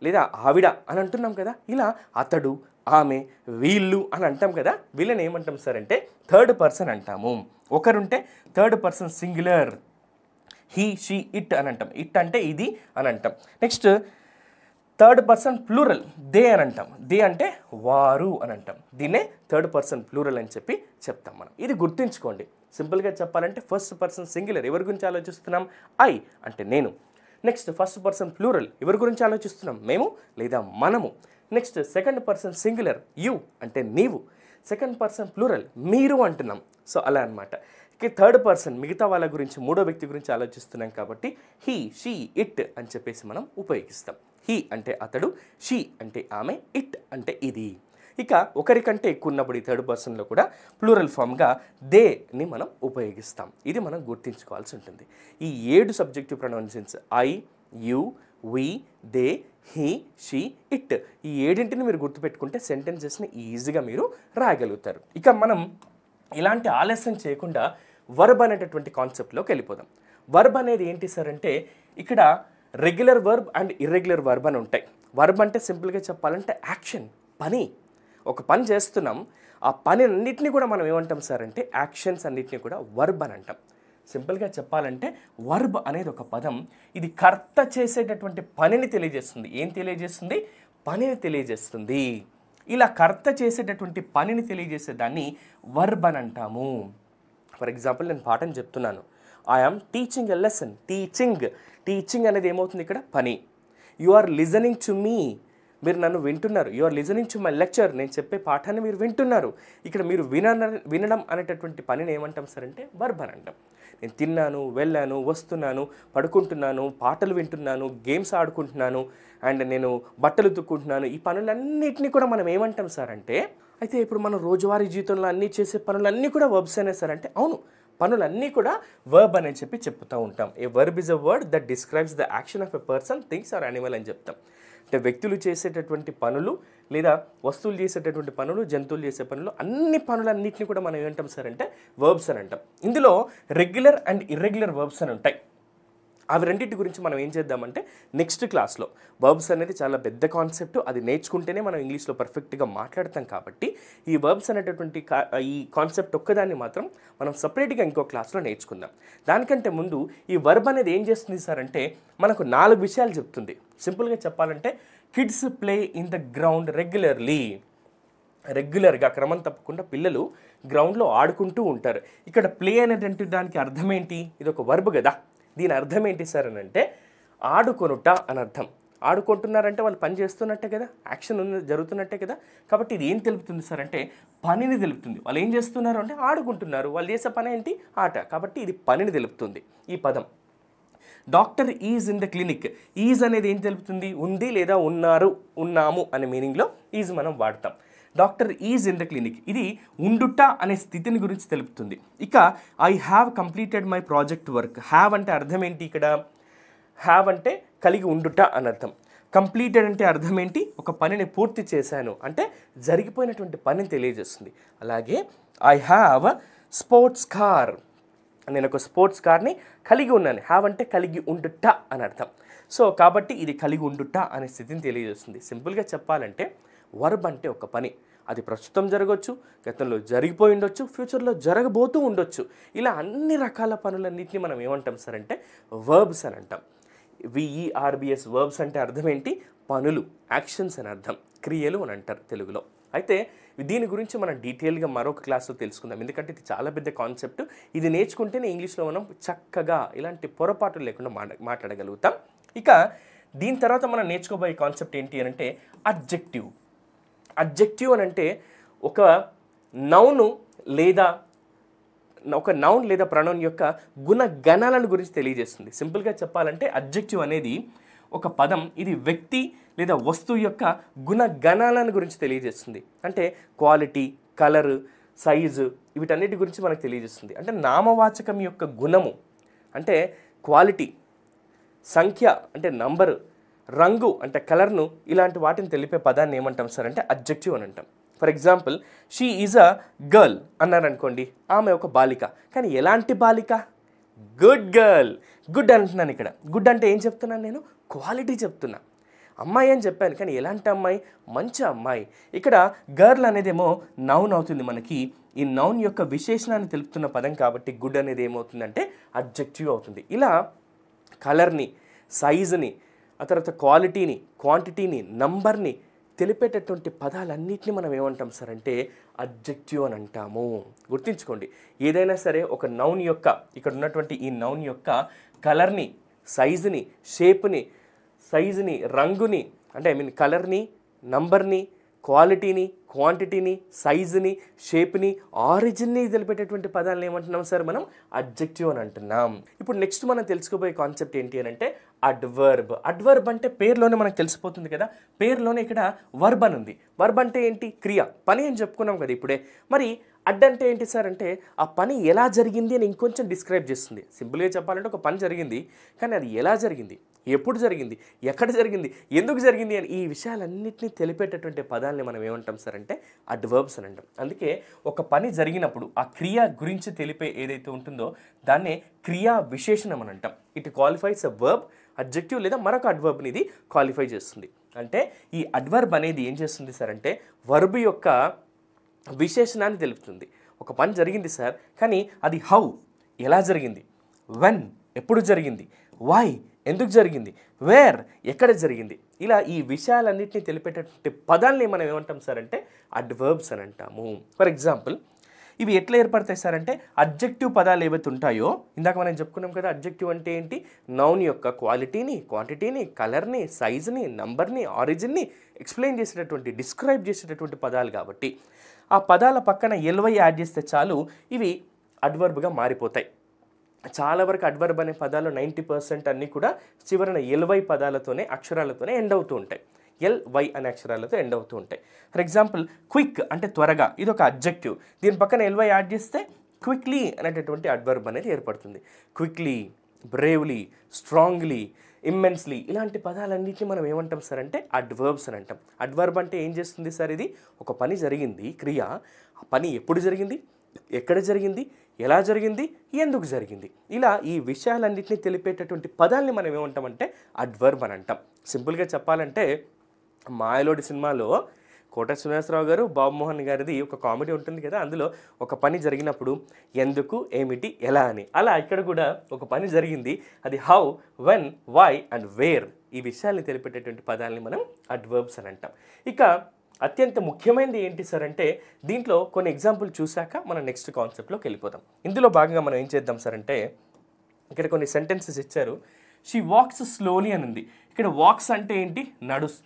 లేదా ఆవిడ అని అంటున్నాం కదా. ఇలా అతడు, ఆమె, వీళ్ళు అని అంటాం కదా. వీళ్ళని ఏమంటాం సార్ అంటే థర్డ్ పర్సన్ అంటాము. ఒకరుంటే third person singular, he, she, it అని అంటాం. ఇట్ అంటే ఇది అని అంటాం. Next third person plural they అని అంటాం. దే అంటే వారు అని అంటాం. దీన్నే థర్డ్ పర్సన్ ప్లూరల్ అని చెప్పి చెప్తాం మనం. ఇది గుర్తుంచుకోండి. సింపుల్గా చెప్పాలంటే ఫస్ట్ పర్సన్ సింగులర్ ఎవరి గురించి ఆలోచిస్తున్నాం? ఐ అంటే నేను. నెక్స్ట్ ఫస్ట్ పర్సన్ ప్లూరల్ ఎవరి గురించి ఆలోచిస్తున్నాం? మేము లేదా మనము. Next second person singular you అంటే నీవు, సెకండ్ పర్సన్ ప్లూరల్ మీరు అంటున్నాం. సో అలా అనమాట. ఇక థర్డ్ పర్సన్ మిగతా వాళ్ళ గురించి, మూడో వ్యక్తి గురించి ఆలోచిస్తున్నాం కాబట్టి హీ, షీ, ఇట్ అని చెప్పేసి మనం ఉపయోగిస్తాం. హీ అంటే అతడు, షీ అంటే ఆమె, ఇట్ అంటే ఇది. ఇక ఒకరికంటే ఎక్కువ ఉన్నప్పుడు ఈ థర్డ్ పర్సన్లో కూడా ప్లూరల్ ఫామ్గా దేని మనం ఉపయోగిస్తాం. ఇది మనం గుర్తుంచుకోవాల్సి ఉంటుంది. ఈ 7 subjective pronunciations I, you, we, they, he, she, it, ఈ 7ని మీరు గుర్తుపెట్టుకుంటే సెంటెన్సెస్ని ఈజీగా మీరు రాయగలుగుతారు. ఇక మనం ఇలాంటి ఆలస్యం చేయకుండా వర్బ్ అనేటటువంటి కాన్సెప్ట్లోకి వెళ్ళిపోదాం. వర్బ్ అనేది ఏంటి సార్ అంటే ఇక్కడ regular verb and irregular verb అని ఉంటాయి. వర్బ్ అంటే సింపుల్గా చెప్పాలంటే యాక్షన్, పని. ఒక పని చేస్తున్నాం, ఆ పని అన్నిటిని కూడా మనం ఏమంటాం సార్ అంటే యాక్షన్స్ అన్నిటిని కూడా వర్బ్ అని అంటాం. సింపుల్గా చెప్పాలంటే వర్బ్ అనేది ఒక పదం, ఇది కర్త చేసేటటువంటి పనిని తెలియజేస్తుంది. ఏం తెలియజేస్తుంది? పనిని తెలియజేస్తుంది. ఇలా కర్త చేసేటటువంటి పనిని తెలియజేసే దాన్ని వర్బ్ అని అంటాము. ఫర్ ఎగ్జాంపుల్ నేను పాఠం చెప్తున్నాను, I'm teaching a lesson. Teaching అనేది ఏమవుతుంది ఇక్కడ? పని. You are listening to me, మీరు నన్ను వింటున్నారు. You are listening to my lecture, నేను చెప్పే పాఠాన్ని మీరు వింటున్నారు. ఇక్కడ మీరు వినడం అనేటటువంటి పనిని ఏమంటాం సార్ అంటే వర్బ్ అని అంటాం. నేను తిన్నాను, వెళ్ళాను, వస్తున్నాను, పడుకుంటున్నాను, పాటలు వింటున్నాను, గేమ్స్ ఆడుకుంటున్నాను, అండ్ నేను బట్టలు ఉతుక్కుంటున్నాను, ఈ పనులన్నిటినీ కూడా మనం ఏమంటాం సార్ అంటే. అయితే ఇప్పుడు మనం రోజువారీ జీవితంలో అన్నీ చేసే పనులన్నీ కూడా వర్బ్స్ అనే సార్ అంటే అవును, పనులన్నీ కూడా వర్బ్ అని చెప్తూ ఉంటాం. A verb is a word that describes the action of a person, things or animal అని చెప్తాం. అంటే వ్యక్తులు చేసేటటువంటి పనులు లేదా వస్తువులు చేసేటటువంటి పనులు, జంతువులు చేసే పనులు, అన్ని పనులన్నింటినీ కూడా మనం ఏమంటాం సార్ అంటే వర్బ్స్ అని అంటాం. ఇందులో రెగ్యులర్ అండ్ ఇర్రెగ్యులర్ వర్బ్స్ అని ఉంటాయి. అవి రెండింటి గురించి మనం ఏం చేద్దామంటే నెక్స్ట్ క్లాస్లో. వర్బ్స్ అనేది చాలా పెద్ద కాన్సెప్ట్, అది నేర్చుకుంటేనే మనం ఇంగ్లీష్లో పర్ఫెక్ట్గా మాట్లాడతాం. కాబట్టి ఈ వర్బ్స్ అనేటటువంటి ఈ కాన్సెప్ట్ ఒక్కదాన్ని మాత్రం మనం సపరేట్గా ఇంకో క్లాస్లో నేర్చుకుందాం. దానికంటే ముందు ఈ వర్బ్ అనేది ఏం చేస్తుంది సార్ అంటే మనకు 4 విషయాలు చెప్తుంది. సింపుల్గా చెప్పాలంటే kids play in the ground రెగ్యులర్గా క్రమం తప్పకుండా పిల్లలు గ్రౌండ్లో ఆడుకుంటూ ఉంటారు. ఇక్కడ ప్లే అనేటువంటి దానికి అర్థం ఏంటి? ఇది ఒక వర్బ్ కదా. దీని అర్థం ఏంటి సార్ అని అంటే ఆడుకొనుట అని అర్థం. ఆడుకుంటున్నారంటే వాళ్ళు పని చేస్తున్నట్టే కదా, యాక్షన్ జరుగుతున్నట్టే కదా. కాబట్టి ఇది ఏం తెలుపుతుంది సార్ అంటే పనిని తెలుపుతుంది. వాళ్ళు ఏం చేస్తున్నారు అంటే ఆడుకుంటున్నారు, వాళ్ళు చేసే పని ఏంటి? ఆట. కాబట్టి ఇది పనిని తెలుపుతుంది ఈ పదం. Doctor is in the clinic. Is అనేది ఏం తెలుపుతుంది? ఉంది లేదా ఉన్నారు, ఉన్నాము అనే మీనింగ్లో ఈజ్ మనం వాడతాం. Doctor is in the clinic, ఇది ఉండుట అనే స్థితిని గురించి తెలుపుతుంది. ఇక I have completed my project work. Have అంటే అర్థం ఏంటి? ఇక్కడ హ్యావ్ అంటే కలిగి ఉండుట అని అర్థం. కంప్లీటెడ్ అంటే అర్థం ఏంటి? ఒక పనిని పూర్తి చేశాను అంటే జరిగిపోయినటువంటి పనిని తెలియజేస్తుంది. అలాగే ఐ హ్యావ్ స్పోర్ట్స్ కార్, నేను ఒక స్పోర్ట్స్ కార్ని కలిగి ఉన్నాను. హ్యావ్ అంటే కలిగి ఉండుట అని అర్థం. సో కాబట్టి ఇది కలిగి ఉండుట అనే స్థితిని తెలియజేస్తుంది. సింపుల్గా చెప్పాలంటే వర్బ్ అంటే ఒక పని, అది ప్రస్తుతం జరగవచ్చు, గతంలో జరిగిపోయి ఉండొచ్చు, ఫ్యూచర్లో జరగబోతూ ఉండొచ్చు. ఇలా అన్ని రకాల పనులన్నింటినీ మనం ఏమంటాం సార్ అంటే వర్బ్స్ అని అంటాం. VERBS వర్బ్స్ అంటే అర్థం ఏంటి? పనులు, యాక్షన్స్ అని అర్థం, క్రియలు అని అంటారు తెలుగులో. అయితే దీని గురించి మనం డీటెయిల్గా మరొక క్లాస్లో తెలుసుకుందాం. ఎందుకంటే ఇది చాలా పెద్ద కాన్సెప్ట్. ఇది నేర్చుకుంటేనే ఇంగ్లీష్లో మనం చక్కగా ఇలాంటి పొరపాట్లు లేకుండా మాట్లాడగలుగుతాం. ఇక దీని తర్వాత మనం నేర్చుకోబోయే కాన్సెప్ట్ ఏంటి అని అంటే అడ్జెక్టివ్. అడ్జెక్టివ్ అని అంటే ఒక నౌన్ లేదా ప్రొనౌన్ యొక్క గుణగణాలను గురించి తెలియజేస్తుంది. సింపుల్గా చెప్పాలంటే అడ్జెక్టివ్ అనేది ఒక పదం, ఇది వ్యక్తి లేదా వస్తువు యొక్క గుణగణాలను గురించి తెలియజేస్తుంది. అంటే క్వాలిటీ, కలర్, సైజు, వీటన్నిటి గురించి మనకు తెలియజేస్తుంది. అంటే నామవాచకం యొక్క గుణము అంటే క్వాలిటీ, సంఖ్య అంటే నంబరు, రంగు అంటే కలర్ను, ఇలాంటి వాటిని తెలిపే పదాన్ని ఏమంటాం సార్ అంటే అడ్జెక్టివ్ అని అంటాం. For example she is a girl అన్నారనుకోండి, ఆమె ఒక బాలిక. కానీ ఎలాంటి బాలిక? Good girl. గుడ్ అంటున్నాను ఇక్కడ. గుడ్ అంటే ఏం చెప్తున్నాను నేను? క్వాలిటీ చెప్తున్నా. అమ్మాయి అని చెప్పాను, కానీ ఎలాంటి అమ్మాయి? మంచి అమ్మాయి. ఇక్కడ గర్ల్ అనేదేమో నౌన్ అవుతుంది మనకి. ఈ నౌన్ యొక్క విశేషణాన్ని తెలుపుతున్న పదం కాబట్టి గుడ్ అనేది ఏమవుతుందంటే అడ్జెక్టివ్ అవుతుంది. ఇలా కలర్ని, సైజుని, ఆ తర్వాత క్వాలిటీని, క్వాంటిటీని, నంబర్ని తెలిపేటటువంటి పదాలన్నింటినీ మనం ఏమంటాం సార్ అంటే అడ్జెక్టివ్ అని అంటాము. గుర్తుంచుకోండి, ఏదైనా సరే ఒక నౌన్ యొక్క, ఇక్కడ ఉన్నటువంటి ఈ నౌన్ యొక్క కలర్ని, సైజుని, షేప్ని, రంగుని, అంటే కలర్ని, నంబర్ని, క్వాలిటీని, క్వాంటిటీని, సైజుని, షేప్ని, ఆరిజిన్ని తెలిపేటటువంటి పదాలను ఏమంటున్నాం సార్ మనం అడ్జెక్టివ్ అని అంటున్నాం. ఇప్పుడు నెక్స్ట్ మనం తెలుసుకోబోయే కాన్సెప్ట్ ఏంటి అని అంటే అడ్వర్బ్. అడ్వర్బ్ అంటే పేరులోనే మనకు తెలిసిపోతుంది కదా, పేరులోనే ఇక్కడ వర్బ్ అని ఉంది. వర్బ్ అంటే ఏంటి? క్రియ, పని అని చెప్పుకున్నాం కదా ఇప్పుడే. మరి అడ్ అంటే ఏంటి సార్ అంటే ఆ పని ఎలా జరిగింది అని ఇంకొంచెం డిస్క్రైబ్ చేస్తుంది. సింపుల్గా చెప్పాలంటే ఒక పని జరిగింది, కానీ అది ఎలా జరిగింది, ఎప్పుడు జరిగింది, ఎక్కడ జరిగింది, ఎందుకు జరిగింది అని ఈ విషయాలన్నింటినీ తెలిపేటటువంటి పదాలని మనం ఏమంటాం సార్ అంటే అడ్వర్బ్స్ అని అంటాం. అందుకే ఒక పని జరిగినప్పుడు ఆ క్రియ గురించి తెలిపే ఏదైతే ఉంటుందో దాన్నే క్రియా విశేషణం అని అంటాం. It qualifies a verb, adjective లేదా మరొక అడ్వర్బ్ని ఇది క్వాలిఫై చేస్తుంది. అంటే ఈ అడ్వర్బ్ అనేది ఏం చేస్తుంది సార్ అంటే వర్బ్ యొక్క విశేషణాన్ని తెలుపుతుంది. ఒక పని జరిగింది సార్, కానీ అది హౌ, ఎలా జరిగింది, వెన్, ఎప్పుడు జరిగింది, వై, ఎందుకు జరిగింది, వేర్, ఎక్కడ జరిగింది, ఇలా ఈ విషయాలన్నింటినీ తెలిపేటటువంటి పదాలని మనం ఏమంటాం సార్ అంటే అడ్వర్బ్స్ అని అంటాము. ఫర్ ఎగ్జాంపుల్ ఇవి ఎట్లా ఏర్పడతాయి సార్ అంటే అడ్జెక్టివ్ పదాలు ఏవైతే ఉంటాయో ఇందాక మనం చెప్పుకున్నాం కదా, అడ్జెక్టివ్ అంటే ఏంటి? నౌన్ యొక్క క్వాలిటీని, క్వాంటిటీని, కలర్ని, సైజుని, నంబర్ని, ఆరిజిన్ని ఎక్స్ప్లెయిన్ చేసేటటువంటి, డిస్క్రైబ్ చేసేటటువంటి పదాలు. కాబట్టి ఆ పదాల పక్కన ఎల్వై యాడ్ చేస్తే చాలు ఇవి అడ్వర్బ్గా మారిపోతాయి. చాలా వరకు అడ్వర్బ్ అనే పదాలు 90% అన్నీ కూడా చివరన ఎల్వై పదాలతోనే, అక్షరాలతోనే ఎండ్ అవుతూ ఉంటాయి. LY అనే అక్షరాలతో ఎండ్ అవుతూ ఉంటాయి. ఫర్ ఎగ్జాంపుల్ క్విక్ అంటే త్వరగా, ఇది ఒక అడ్జెక్టివ్. దీని పక్కన LY యాడ్ చేస్తే క్విక్లీ అనేటటువంటి అడ్వర్బ్ అనేది ఏర్పడుతుంది. క్విక్లీ, బ్రేవ్లీ, స్ట్రాంగ్లీ, ఇమ్మెన్స్లీ ఇలాంటి పదాలన్నింటినీ మనం ఏమంటాం సార్ అంటే అడ్వర్బ్స్ అని అంటాం. అడ్వర్బ్ అంటే ఏం చేస్తుంది సార్? ఇది ఒక పని జరిగింది, క్రియ. ఆ పని ఎప్పుడు జరిగింది, ఎక్కడ జరిగింది, ఎలా జరిగింది, ఎందుకు జరిగింది, ఇలా ఈ విషయాలన్నింటినీ తెలిపేటటువంటి పదాలని మనం ఏమంటామంటే అడ్వర్బ్ అని అంటాం. సింపుల్గా చెప్పాలంటే మాయలోడి సినిమాలో కోట శ్రీనివాసరావు గారు, బాబు మోహన్ గారిది ఒక కామెడీ ఉంటుంది కదా, అందులో ఒక పని జరిగినప్పుడు ఎందుకు, ఏమిటి, ఎలా అని, అలా ఇక్కడ కూడా ఒక పని జరిగింది, అది how, when, why and where, ఈ విషయాల్ని తెలిపేటటువంటి పదాలని మనం అడ్వర్బ్స్ అని అంటాం. ఇక అత్యంత ముఖ్యమైనది ఏంటి సార్ అంటే దీంట్లో కొన్ని ఎగ్జాంపుల్ చూశాక మనం నెక్స్ట్ కాన్సెప్ట్లోకి వెళ్ళిపోతాం. ఇందులో భాగంగా మనం ఏం చేద్దాం సార్ అంటే ఇక్కడ కొన్ని సెంటెన్సెస్ ఇచ్చారు. షీ వాక్స్ స్లోలీ అని ఉంది. ఇక్కడ వాక్స్ అంటే ఏంటి?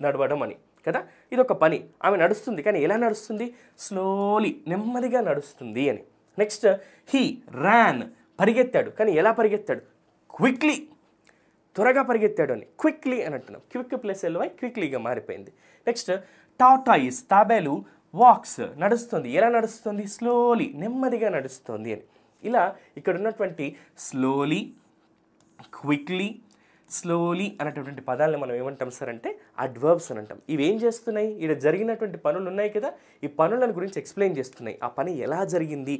నడవడం అని కదా. ఇది ఒక పని, ఆమె నడుస్తుంది, కానీ ఎలా నడుస్తుంది? స్లోలీ, నెమ్మదిగా నడుస్తుంది అని. నెక్స్ట్ హీ ర్యాన్, పరిగెత్తాడు, కానీ ఎలా పరిగెత్తాడు? క్విక్లీ, త్వరగా పరిగెత్తాడు అని క్విక్లీ అని అంటున్నాం. క్విక్ ప్లస్ ఎల్వై క్విక్లీగా మారిపోయింది. నెక్స్ట్ టాటాయిస్, తాబేలు, వాక్స్, నడుస్తుంది, ఎలా నడుస్తుంది? స్లోలీ, నెమ్మదిగా నడుస్తుంది అని. ఇలా ఇక్కడ ఉన్నటువంటి స్లోలీ, క్విక్లీ, స్లోలీ అనేటటువంటి పదాలను మనం ఏమంటాం సార్ అంటే అడ్వర్బ్స్ అని అంటాం. ఇవి ఏం చేస్తున్నాయి? ఇక్కడ జరిగినటువంటి పనులు ఉన్నాయి కదా, ఈ పనులను గురించి ఎక్స్ప్లెయిన్ చేస్తున్నాయి. ఆ పని ఎలా జరిగింది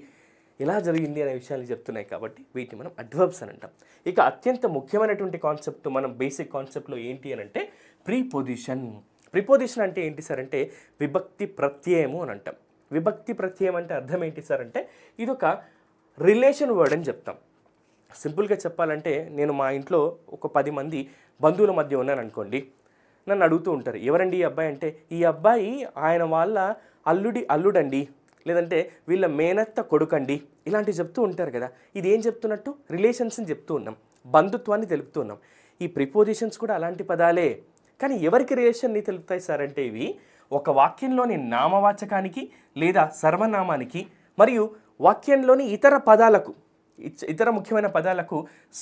అనే విషయాలు చెప్తున్నాయి, కాబట్టి వీటిని మనం అడ్వర్బ్స్ అని అంటాం. ఇక అత్యంత ముఖ్యమైనటువంటి కాన్సెప్ట్ మనం బేసిక్ కాన్సెప్ట్లో ఏంటి అని అంటే ప్రీపోజిషన్. ప్రిపోజిషన్ అంటే ఏంటి సార్ అంటే విభక్తి ప్రత్యయము అని అంటాం. విభక్తి ప్రత్యయం అంటే అర్థం ఏంటి సార్ అంటే ఇది ఒక రిలేషన్ వర్డ్ అని చెప్తాం. సింపుల్గా చెప్పాలంటే నేను మా ఇంట్లో ఒక 10 మంది బంధువుల మధ్య ఉన్నాను అనుకోండి, నన్ను అడుగుతూ ఉంటారు, ఎవరండి ఈ అబ్బాయి అంటే, ఈ అబ్బాయి ఆయన వాళ్ళ అల్లుడండి, లేదంటే వీళ్ళ మేనత్త కొడుకండి, ఇలాంటివి చెప్తూ ఉంటారు కదా. ఇది ఏం చెప్తున్నట్టు? రిలేషన్స్ని చెప్తూ ఉన్నాం, బంధుత్వాన్ని తెలుపుతూ ఉన్నాం. ఈ ప్రిపోజిషన్స్ కూడా అలాంటి పదాలే, కానీ ఎవరికి రిలేషన్ని తెలుపుతాయి సార్ అంటే ఇవి ఒక వాక్యంలోని నామవాచకానికి లేదా సర్వనామానికి మరియు వాక్యంలోని ఇతర ముఖ్యమైన పదాలకు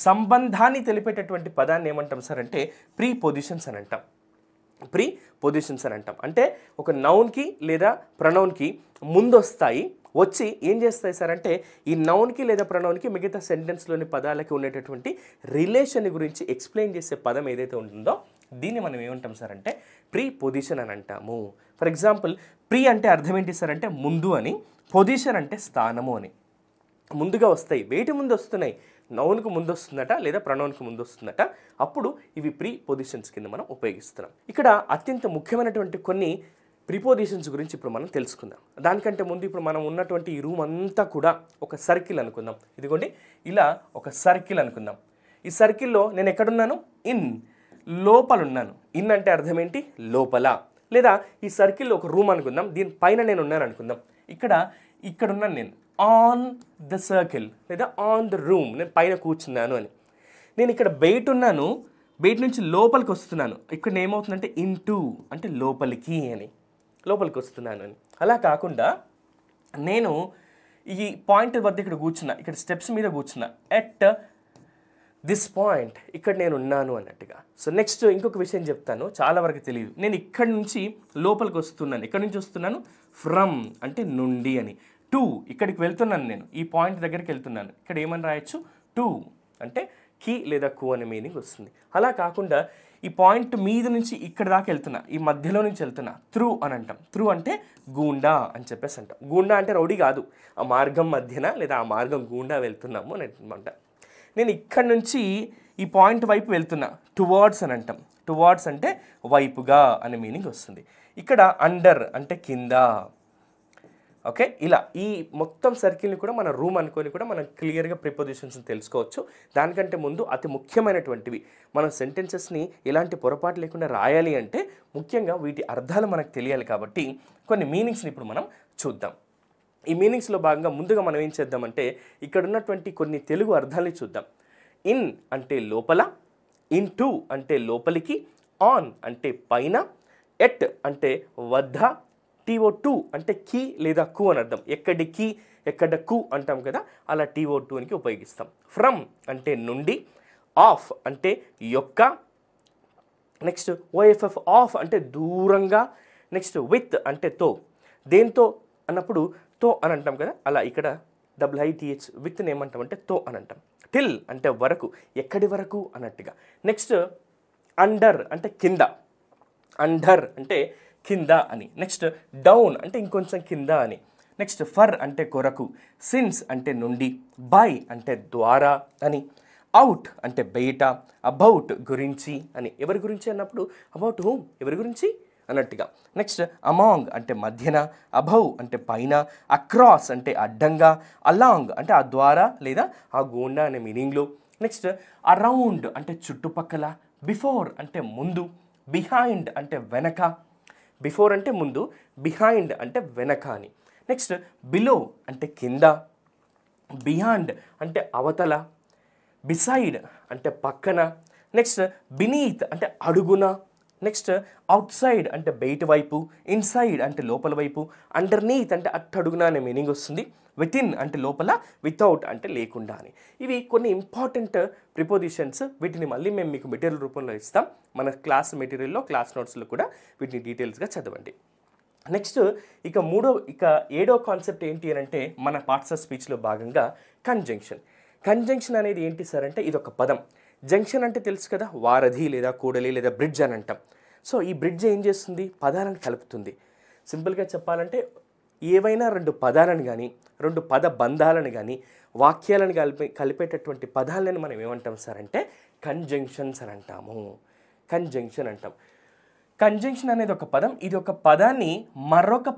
సంబంధాన్ని తెలిపేటటువంటి పదాన్ని ఏమంటాం సార్ అంటే ప్రీపోజిషన్స్ అని అంటాం. ప్రీపోజిషన్స్ అని అంటాం అంటే ఒక నౌన్కి లేదా ప్రొనౌన్కి ముందు వచ్చి ఏం చేస్తాయి సార్ అంటే ఈ నౌన్కి లేదా ప్రొనౌన్కి మిగతా సెంటెన్స్లోని పదాలకి ఉండేటటువంటి రిలేషన్ గురించి ఎక్స్ప్లెయిన్ చేసే పదం ఏదైతే ఉంటుందో దీన్ని మనం ఏమంటాం సార్ అంటే ప్రీపోజిషన్ అని అంటాము. ఫర్ ఎగ్జాంపుల్ ప్రీ అంటే అర్థం ఏంటి సార్ అంటే ముందు అని, పొజిషన్ అంటే స్థానము అని. ముందుగా వస్తాయి, వేటి ముందు వస్తున్నాయి? నౌన్కు ముందు వస్తుందట లేదా ప్రొనౌన్కు ముందు వస్తుందట, అప్పుడు ఇవి ప్రీపోజిషన్స్ కింద మనం ఉపయోగిస్తున్నాం. ఇక్కడ అత్యంత ముఖ్యమైనటువంటి కొన్ని ప్రిపోజిషన్స్ గురించి ఇప్పుడు మనం తెలుసుకుందాం. దానికంటే ముందు ఇప్పుడు మనం ఉన్నటువంటి ఈ రూమ్ అంతా కూడా ఒక సర్కిల్ అనుకుందాం. ఇదిగోండి ఇలా ఒక సర్కిల్ అనుకుందాం. ఈ సర్కిల్లో నేను ఎక్కడున్నాను? లోపల ఉన్నాను. ఇన్ అంటే అర్థం ఏంటి? లోపల. లేదా ఈ సర్కిల్లో ఒక రూమ్ అనుకుందాం, దీనిపైన నేను ఉన్నాను అనుకుందాం. ఇక్కడ ఉన్నాను నేను ఆన్ ద సర్కిల్ లేదా ఆన్ ద రూమ్, నేను పైన కూర్చున్నాను అని. నేను ఇక్కడ బయట ఉన్నాను, బయట నుంచి లోపలికి వస్తున్నాను. ఇక్కడ ఏమవుతుందంటే ఇంటూ అంటే లోపలికి అని, లోపలికి వస్తున్నాను అని. అలా కాకుండా నేను ఈ పాయింట్ వద్ద ఇక్కడ కూర్చున్నా, ఇక్కడ స్టెప్స్ మీద కూర్చున్నా, ఎట్ దిస్ పాయింట్ ఇక్కడ నేను ఉన్నాను అన్నట్టుగా. సో నెక్స్ట్ ఇంకొక విషయం చెప్తాను, చాలా వరకు తెలియదు. నేను ఇక్కడ నుంచి లోపలికి వస్తున్నాను, ఎక్కడి నుంచి వస్తున్నాను? ఫ్రమ్ అంటే నుండి అని. టు ఇక్కడికి వెళ్తున్నాను, నేను ఈ పాయింట్ దగ్గరికి వెళ్తున్నాను. ఇక్కడ ఏమని రాయొచ్చు? టు అంటే కి లేదా కు అనే మీనింగ్ వస్తుంది. అలా కాకుండా ఈ పాయింట్ మీద నుంచి ఇక్కడ దాకా వెళ్తున్నా, ఈ మధ్యలో నుంచి వెళ్తున్నా, త్రూ అని అంటాం. త్రూ అంటే గూండా అని చెప్పేసి అంటాం. గూండా అంటే రౌడీ కాదు, ఆ మార్గం మధ్యన లేదా ఆ మార్గం గూండా వెళ్తున్నాము అని అనమాట. నేను ఇక్కడ నుంచి ఈ పాయింట్ వైపు వెళ్తున్నా, టువర్డ్స్ అని అంటాం. టువర్డ్స్ అంటే వైపుగా అనే మీనింగ్ వస్తుంది. ఇక్కడ అండర్ అంటే కింద. ఓకే, ఇలా ఈ మొత్తం సర్కిల్ని కూడా మన రూమ్ అనుకొని కూడా మనం క్లియర్గా ప్రిపోజిషన్స్ని తెలుసుకోవచ్చు. దానికంటే ముందు అతి ముఖ్యమైనటువంటివి మనం సెంటెన్సెస్ని ఎలాంటి పొరపాటు లేకుండా రాయాలి అంటే ముఖ్యంగా వీటి అర్థాలు మనకు తెలియాలి. కాబట్టి కొన్ని మీనింగ్స్ని ఇప్పుడు మనం చూద్దాం. ఈ మీనింగ్స్లో భాగంగా ముందుగా మనం ఏం చేద్దామంటే ఇక్కడ ఉన్నటువంటి కొన్ని తెలుగు అర్థాలని చూద్దాం. ఇన్ అంటే లోపల, ఇంటూ అంటే లోపలికి, ఆన్ అంటే పైన, ఎట్ అంటే వద్ద, TO2 అంటే కీ లేదా కు అని అర్థం. ఎక్కడికి, ఎక్కడ కు అంటాం కదా, అలా TO2 అని ఉపయోగిస్తాం. ఫ్రమ్ అంటే నుండి, ఆఫ్ అంటే యొక్క, నెక్స్ట్ OFF ఆఫ్ అంటే దూరంగా, నెక్స్ట్ విత్ అంటే తో, దేంతో అన్నప్పుడు తో అని అంటాం కదా, అలా ఇక్కడ WITH విత్ని ఏమంటాం అంటే తో అని అంటాం. టిల్ అంటే వరకు, ఎక్కడి వరకు అన్నట్టుగా. నెక్స్ట్ అండర్ అంటే కింద, అండర్ అంటే కింద అని. నెక్స్ట్ డౌన్ అంటే ఇంకొంచెం కింద అని. నెక్స్ట్ ఫర్ అంటే కొరకు, సిన్స్ అంటే నుండి, బై అంటే ద్వారా అని, అవుట్ అంటే బయట, అబౌట్ గురించి అని. ఎవరి గురించి అన్నప్పుడు అబౌట్ హూమ్, ఎవరి గురించి అన్నట్టుగా. నెక్స్ట్ అమాంగ్ అంటే మధ్యన, అబౌవ్ అంటే పైన, అక్రాస్ అంటే అడ్డంగా, అలాంగ్ అంటే ఆ ద్వారా లేదా ఆ గోండా అనే మీనింగ్లో. నెక్స్ట్ అరౌండ్ అంటే చుట్టుపక్కల, బిఫోర్ అంటే ముందు, బిహైండ్ అంటే వెనక, బిఫోర్ అంటే ముందు, బిహైండ్ అంటే వెనక అని. నెక్స్ట్ బిలో అంటే కింద, బియాండ్ అంటే అవతల, బిసైడ్ అంటే పక్కన, నెక్స్ట్ బినీత్ అంటే అడుగున, నెక్స్ట్ అవుట్ సైడ్ అంటే బయట వైపు, ఇన్సైడ్ అంటే లోపల వైపు, అండర్నీత్ అంటే అట్టడుగున అనే మీనింగ్ వస్తుంది, విత్ ఇన్ అంటే లోపల, వితౌట్ అంటే లేకుండా అని. ఇవి కొన్ని ఇంపార్టెంట్ ప్రిపోజిషన్స్. వీటిని మళ్ళీ మేము మీకు మెటీరియల్ రూపంలో ఇస్తాం. మన క్లాస్ మెటీరియల్లో, క్లాస్ నోట్స్లో కూడా వీటిని డీటెయిల్స్గా చదవండి. నెక్స్ట్ ఇక ఏడో కాన్సెప్ట్ ఏంటి అని అంటే మన పార్ట్స్ ఆఫ్ స్పీచ్లో భాగంగా కంజంక్షన్. కంజంక్షన్ అనేది ఏంటి సార్ అంటే ఇది ఒక పదం. జంక్షన్ అంటే తెలుసు కదా, వారధి లేదా కూడలి లేదా బ్రిడ్జ్ అని అంటాం. సో ఈ బ్రిడ్జ్ ఏం చేస్తుంది, పదాలను కలుపుతుంది. సింపుల్గా చెప్పాలంటే ఏవైనా రెండు పదాలను కానీ, రెండు పద బంధాలను కానీ, వాక్యాలను కలిపేటటువంటి పదాలను మనం ఏమంటాం సార్ అంటే కంజంక్షన్స్ అని అంటాము. కంజంక్షన్ అంటాం. కంజంక్షన్ అనేది ఒక పదం. ఇది ఒక పదాన్ని మరొక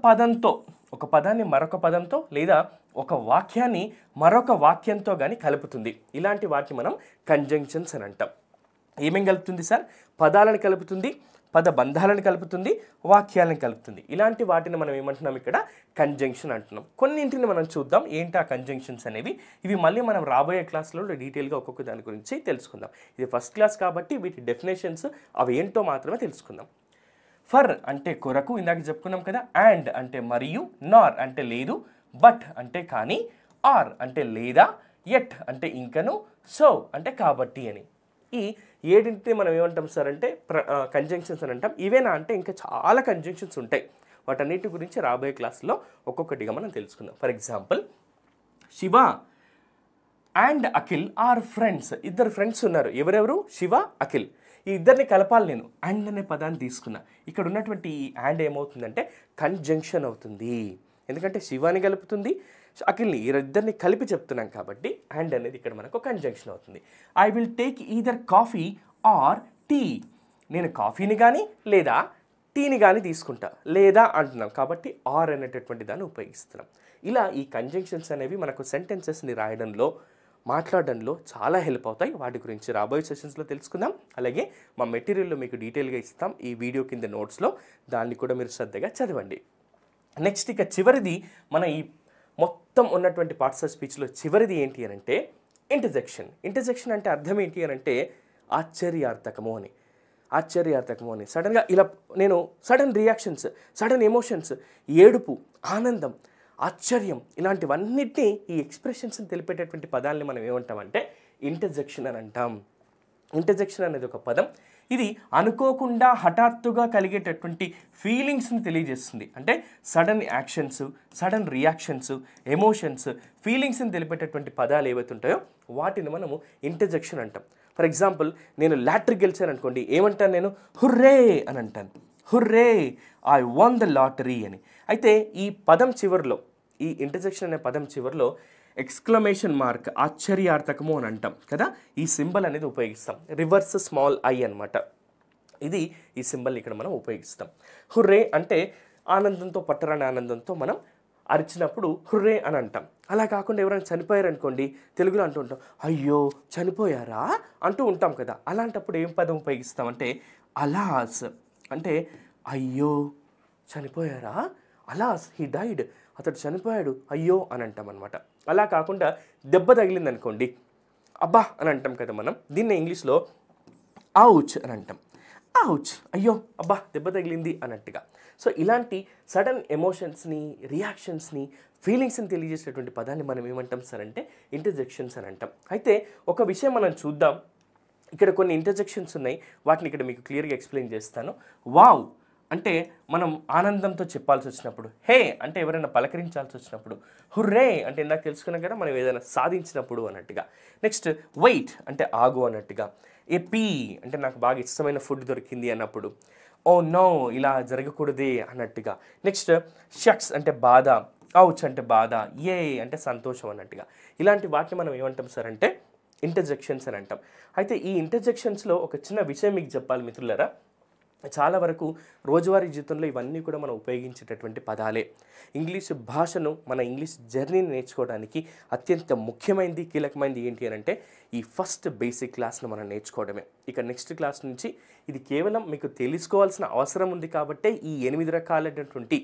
పదంతో లేదా ఒక వాక్యాన్ని మరొక వాక్యంతో కానీ కలుపుతుంది. ఇలాంటి వాటిని మనం కంజంక్షన్స్ అని అంటాం. ఏమేం కలుపుతుంది సార్? పదాలను కలుపుతుంది, పద బంధాలను కలుపుతుంది, వాక్యాలను కలుపుతుంది. ఇలాంటి వాటిని మనం ఏమంటున్నాం ఇక్కడ కంజంక్షన్ అంటున్నాం. కొన్నింటిని మనం చూద్దాం ఏంటి ఆ కంజంక్షన్స్ అనేవి. ఇవి మళ్ళీ మనం రాబోయే క్లాస్లో డీటెయిల్గా ఒక్కొక్క దాని గురించి తెలుసుకుందాం. ఇది ఫస్ట్ క్లాస్ కాబట్టి వీటి డెఫినేషన్స్ అవి ఏంటో మాత్రమే తెలుసుకుందాం. ఫర్ అంటే కొరకు, ఇందాక చెప్పుకున్నాం కదా. అండ్ అంటే మరియు, నార్ అంటే లేదు, బట్ అంటే కానీ, ఆర్ అంటే లేదా, ఎట్ అంటే ఇంకను, సో అంటే కాబట్టి అని. ఈ ఏడింటిని మనం ఏమంటాం సార్ అంటే కంజంక్షన్స్ అని అంటాం. ఇవేనా అంటే ఇంకా చాలా కంజంక్షన్స్ ఉంటాయి. వాటన్నిటి గురించి రాబోయే క్లాస్లో ఒక్కొక్కటిగా మనం తెలుసుకుందాం. For example, Shiva and Akhil are friends. ఇద్దరు ఫ్రెండ్స్ ఉన్నారు. ఎవరెవరు? శివ, అఖిల్. ఈ ఇద్దరిని కలపాలి నేను. అండ్ అనే పదాన్ని తీసుకున్నా. ఇక్కడ ఉన్నటువంటి ఈ అండ్ ఏమవుతుందంటే కంజంక్షన్ అవుతుంది. ఎందుకంటే శివాని కలుపుతుంది, అఖిల్ని, ఇద్దరిని కలిపి చెప్తున్నాం కాబట్టి అండ్ అనేది ఇక్కడ మనకు కంజంక్షన్ అవుతుంది. I will take either coffee or tea. నేను కాఫీని కానీ లేదా టీని కానీ తీసుకుంటా. లేదా అంటున్నాం కాబట్టి ఆర్ అనేటటువంటి దాన్ని ఉపయోగిస్తున్నాం. ఇలా ఈ కంజంక్షన్స్ అనేవి మనకు సెంటెన్సెస్ని రాయడంలో, మాట్లాడడంలో చాలా హెల్ప్ అవుతాయి. వాటి గురించి రాబోయే సెషన్స్లో తెలుసుకుందాం. అలాగే మా మెటీరియల్లో మీకు డీటెయిల్గా ఇస్తాం ఈ వీడియో కింద నోట్స్లో. దాన్ని కూడా మీరు శ్రద్ధగా చదవండి. నెక్స్ట్ ఇక చివరిది, మన ఈ మొత్తం ఉన్నటువంటి పార్ట్స్ ఆఫ్ స్పీచ్లో చివరిది ఏంటి అని అంటే ఇంటర్జెక్షన్. ఇంటర్జెక్షన్ అంటే అర్థం ఏంటి అని అంటే ఆశ్చర్యార్థకము అని. సడన్గా ఇలా నేను సడన్ రియాక్షన్స్, సడన్ ఎమోషన్స్, ఏడుపు, ఆనందం, ఆశ్చర్యం, ఇలాంటివన్నిటినీ ఈ ఎక్స్ప్రెషన్స్ని తెలిపేటటువంటి పదాలని మనం ఏమంటామంటే ఇంటర్జెక్షన్ అని అంటాం. ఇంటర్జెక్షన్ అనేది ఒక పదం. ఇది అనుకోకుండా హఠాత్తుగా కలిగేటటువంటి ఫీలింగ్స్ని తెలియజేస్తుంది. అంటే sudden actions, sudden reactions, emotions, ఫీలింగ్స్ని తెలిపేటటువంటి పదాలు ఏవైతే ఉంటాయో వాటిని మనము ఇంటర్జెక్షన్ అంటాం. ఫర్ ఎగ్జాంపుల్, నేను లాటరీ గెలిచాను అనుకోండి, ఏమంటాను నేను? హుర్రే అని అంటాను. Hurray, I one the lottery అని. అయితే ఈ పదం చివరిలో, ఈ ఇంటర్జెక్షన్ అనే పదం చివరిలో ఎక్స్క్లమేషన్ మార్క్, ఆశ్చర్యార్థకము అని అంటాం కదా. ఈ సింబల్ అనేది ఉపయోగిస్తాం. రివర్స్ స్మాల్ ఐ అనమాట. ఇది ఈ సింబల్ ఇక్కడ మనం ఉపయోగిస్తాం. హుర్రే అంటే ఆనందంతో, పట్టరాని ఆనందంతో మనం అరిచినప్పుడు హుర్రే అని అంటాం. అలా కాకుండా ఎవరైనా చనిపోయారు అనుకోండి, తెలుగులో అంటూ ఉంటాం, అయ్యో చనిపోయారా అంటూ ఉంటాం కదా. అలాంటప్పుడు ఏం పదం ఉపయోగిస్తామంటే అలాస్. అంటే అయ్యో చనిపోయారా, అలాస్, హీ డైడ్, అతడు చనిపోయాడు, అయ్యో అని అంటాం అనమాట. అలా కాకుండా దెబ్బ తగిలింది అనుకోండి, అబ్బా అని అంటాం కదా మనం. దీన్ని ఇంగ్లీష్లో ఔచ్ అని అంటాం. ఔచ్, అయ్యో, అబ్బా, దెబ్బ తగిలింది అన్నట్టుగా. సో ఇలాంటి సడన్ ఎమోషన్స్ని, రియాక్షన్స్ని, ఫీలింగ్స్ని తెలియజేసేటువంటి పదాన్ని మనం ఏమంటాం సార్ అంటే ఇంటర్జెక్షన్స్ అని అంటాం. అయితే ఒక విషయం మనం చూద్దాం. ఇక్కడ కొన్ని ఇంటర్జెక్షన్స్ ఉన్నాయి. వాటిని ఇక్కడ మీకు క్లియర్గా ఎక్స్ప్లెయిన్ చేస్తాను. వావ్ అంటే మనం ఆనందంతో చెప్పాల్సి వచ్చినప్పుడు, హే అంటే ఎవరైనా పలకరించాల్సి వచ్చినప్పుడు, హుర్రే అంటే ఇందాక తెలుసుకున్నాం కదా మనం ఏదైనా సాధించినప్పుడు అన్నట్టుగా. నెక్స్ట్ వెయిట్ అంటే ఆగు అన్నట్టుగా. ఏ పీ అంటే నాకు బాగా ఇష్టమైన ఫుడ్ దొరికింది అన్నప్పుడు, ఓ నో ఇలా జరగకూడదే అన్నట్టుగా. నెక్స్ట్ షక్స్ అంటే బాధ, ఔచ్ అంటే బాధ, ఏ అంటే సంతోషం అన్నట్టుగా. ఇలాంటి వాటిని మనం ఏమంటాం సార్ అంటే ఇంటర్జెక్షన్స్ అని అంటాం. అయితే ఈ ఇంటర్జెక్షన్స్లో ఒక చిన్న విషయం మీకు చెప్పాలి మిత్రులారా. చాలా వరకు రోజువారీ జీవితంలో ఇవన్నీ కూడా మనం ఉపయోగించేటటువంటి పదాలే. ఇంగ్లీష్ భాషను మన ఇంగ్లీష్ జర్నీని నేర్చుకోవడానికి అత్యంత ముఖ్యమైనది, కీలకమైనది ఏంటి అని అంటే ఈ ఫస్ట్ బేసిక్ క్లాస్ను మనం నేర్చుకోవడమే. ఇక నెక్స్ట్ క్లాస్ నుంచి ఇది కేవలం మీకు తెలుసుకోవాల్సిన అవసరం ఉంది కాబట్టే ఈ 8 రకాలైనటువంటి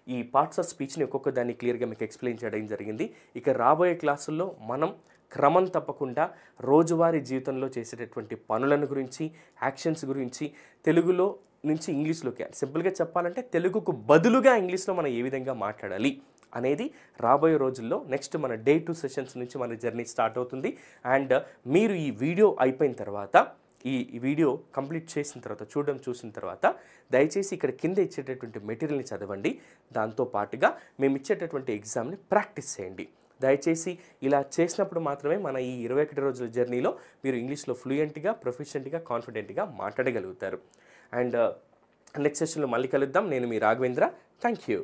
ఈ పార్ట్స్ ఆఫ్ స్పీచ్ని ఒక్కొక్క దాన్ని క్లియర్గా మీకు ఎక్స్ప్లెయిన్ చేయడం జరిగింది. ఇక రాబోయే క్లాసుల్లో మనం క్రమం తప్పకుండా రోజువారీ జీవితంలో చేసేటటువంటి పనులను గురించి, యాక్షన్స్ గురించి తెలుగులో నుంచి ఇంగ్లీష్లోకి, సింపుల్గా చెప్పాలంటే తెలుగుకు బదులుగా ఇంగ్లీష్లో మనం ఏ విధంగా మాట్లాడాలి అనేది రాబోయే రోజుల్లో నెక్స్ట్ మన డే 2 సెషన్స్ నుంచి మన జర్నీ స్టార్ట్ అవుతుంది. అండ్ మీరు ఈ వీడియో అయిపోయిన తర్వాత, ఈ వీడియో కంప్లీట్ చేసిన తర్వాత, చూసిన తర్వాత దయచేసి ఇక్కడ కింద ఇచ్చేటటువంటి మెటీరియల్ని చదవండి. దాంతో పాటుగా మేము ఇచ్చేటటువంటి ఎగ్జామ్ని ప్రాక్టీస్ చేయండి. దయచేసి ఇలా చేసినప్పుడు మాత్రమే మన ఈ 21 రోజుల జర్నీలో మీరు ఇంగ్లీష్లో ఫ్లూయెంట్గా, ప్రొఫిషియెంట్గా, కాన్ఫిడెంట్గా మాట్లాడగలుగుతారు. అండ్ నెక్స్ట్ సెషన్లో మళ్ళీ కలుద్దాం. నేను మీ రాఘవేంద్ర. Thank you.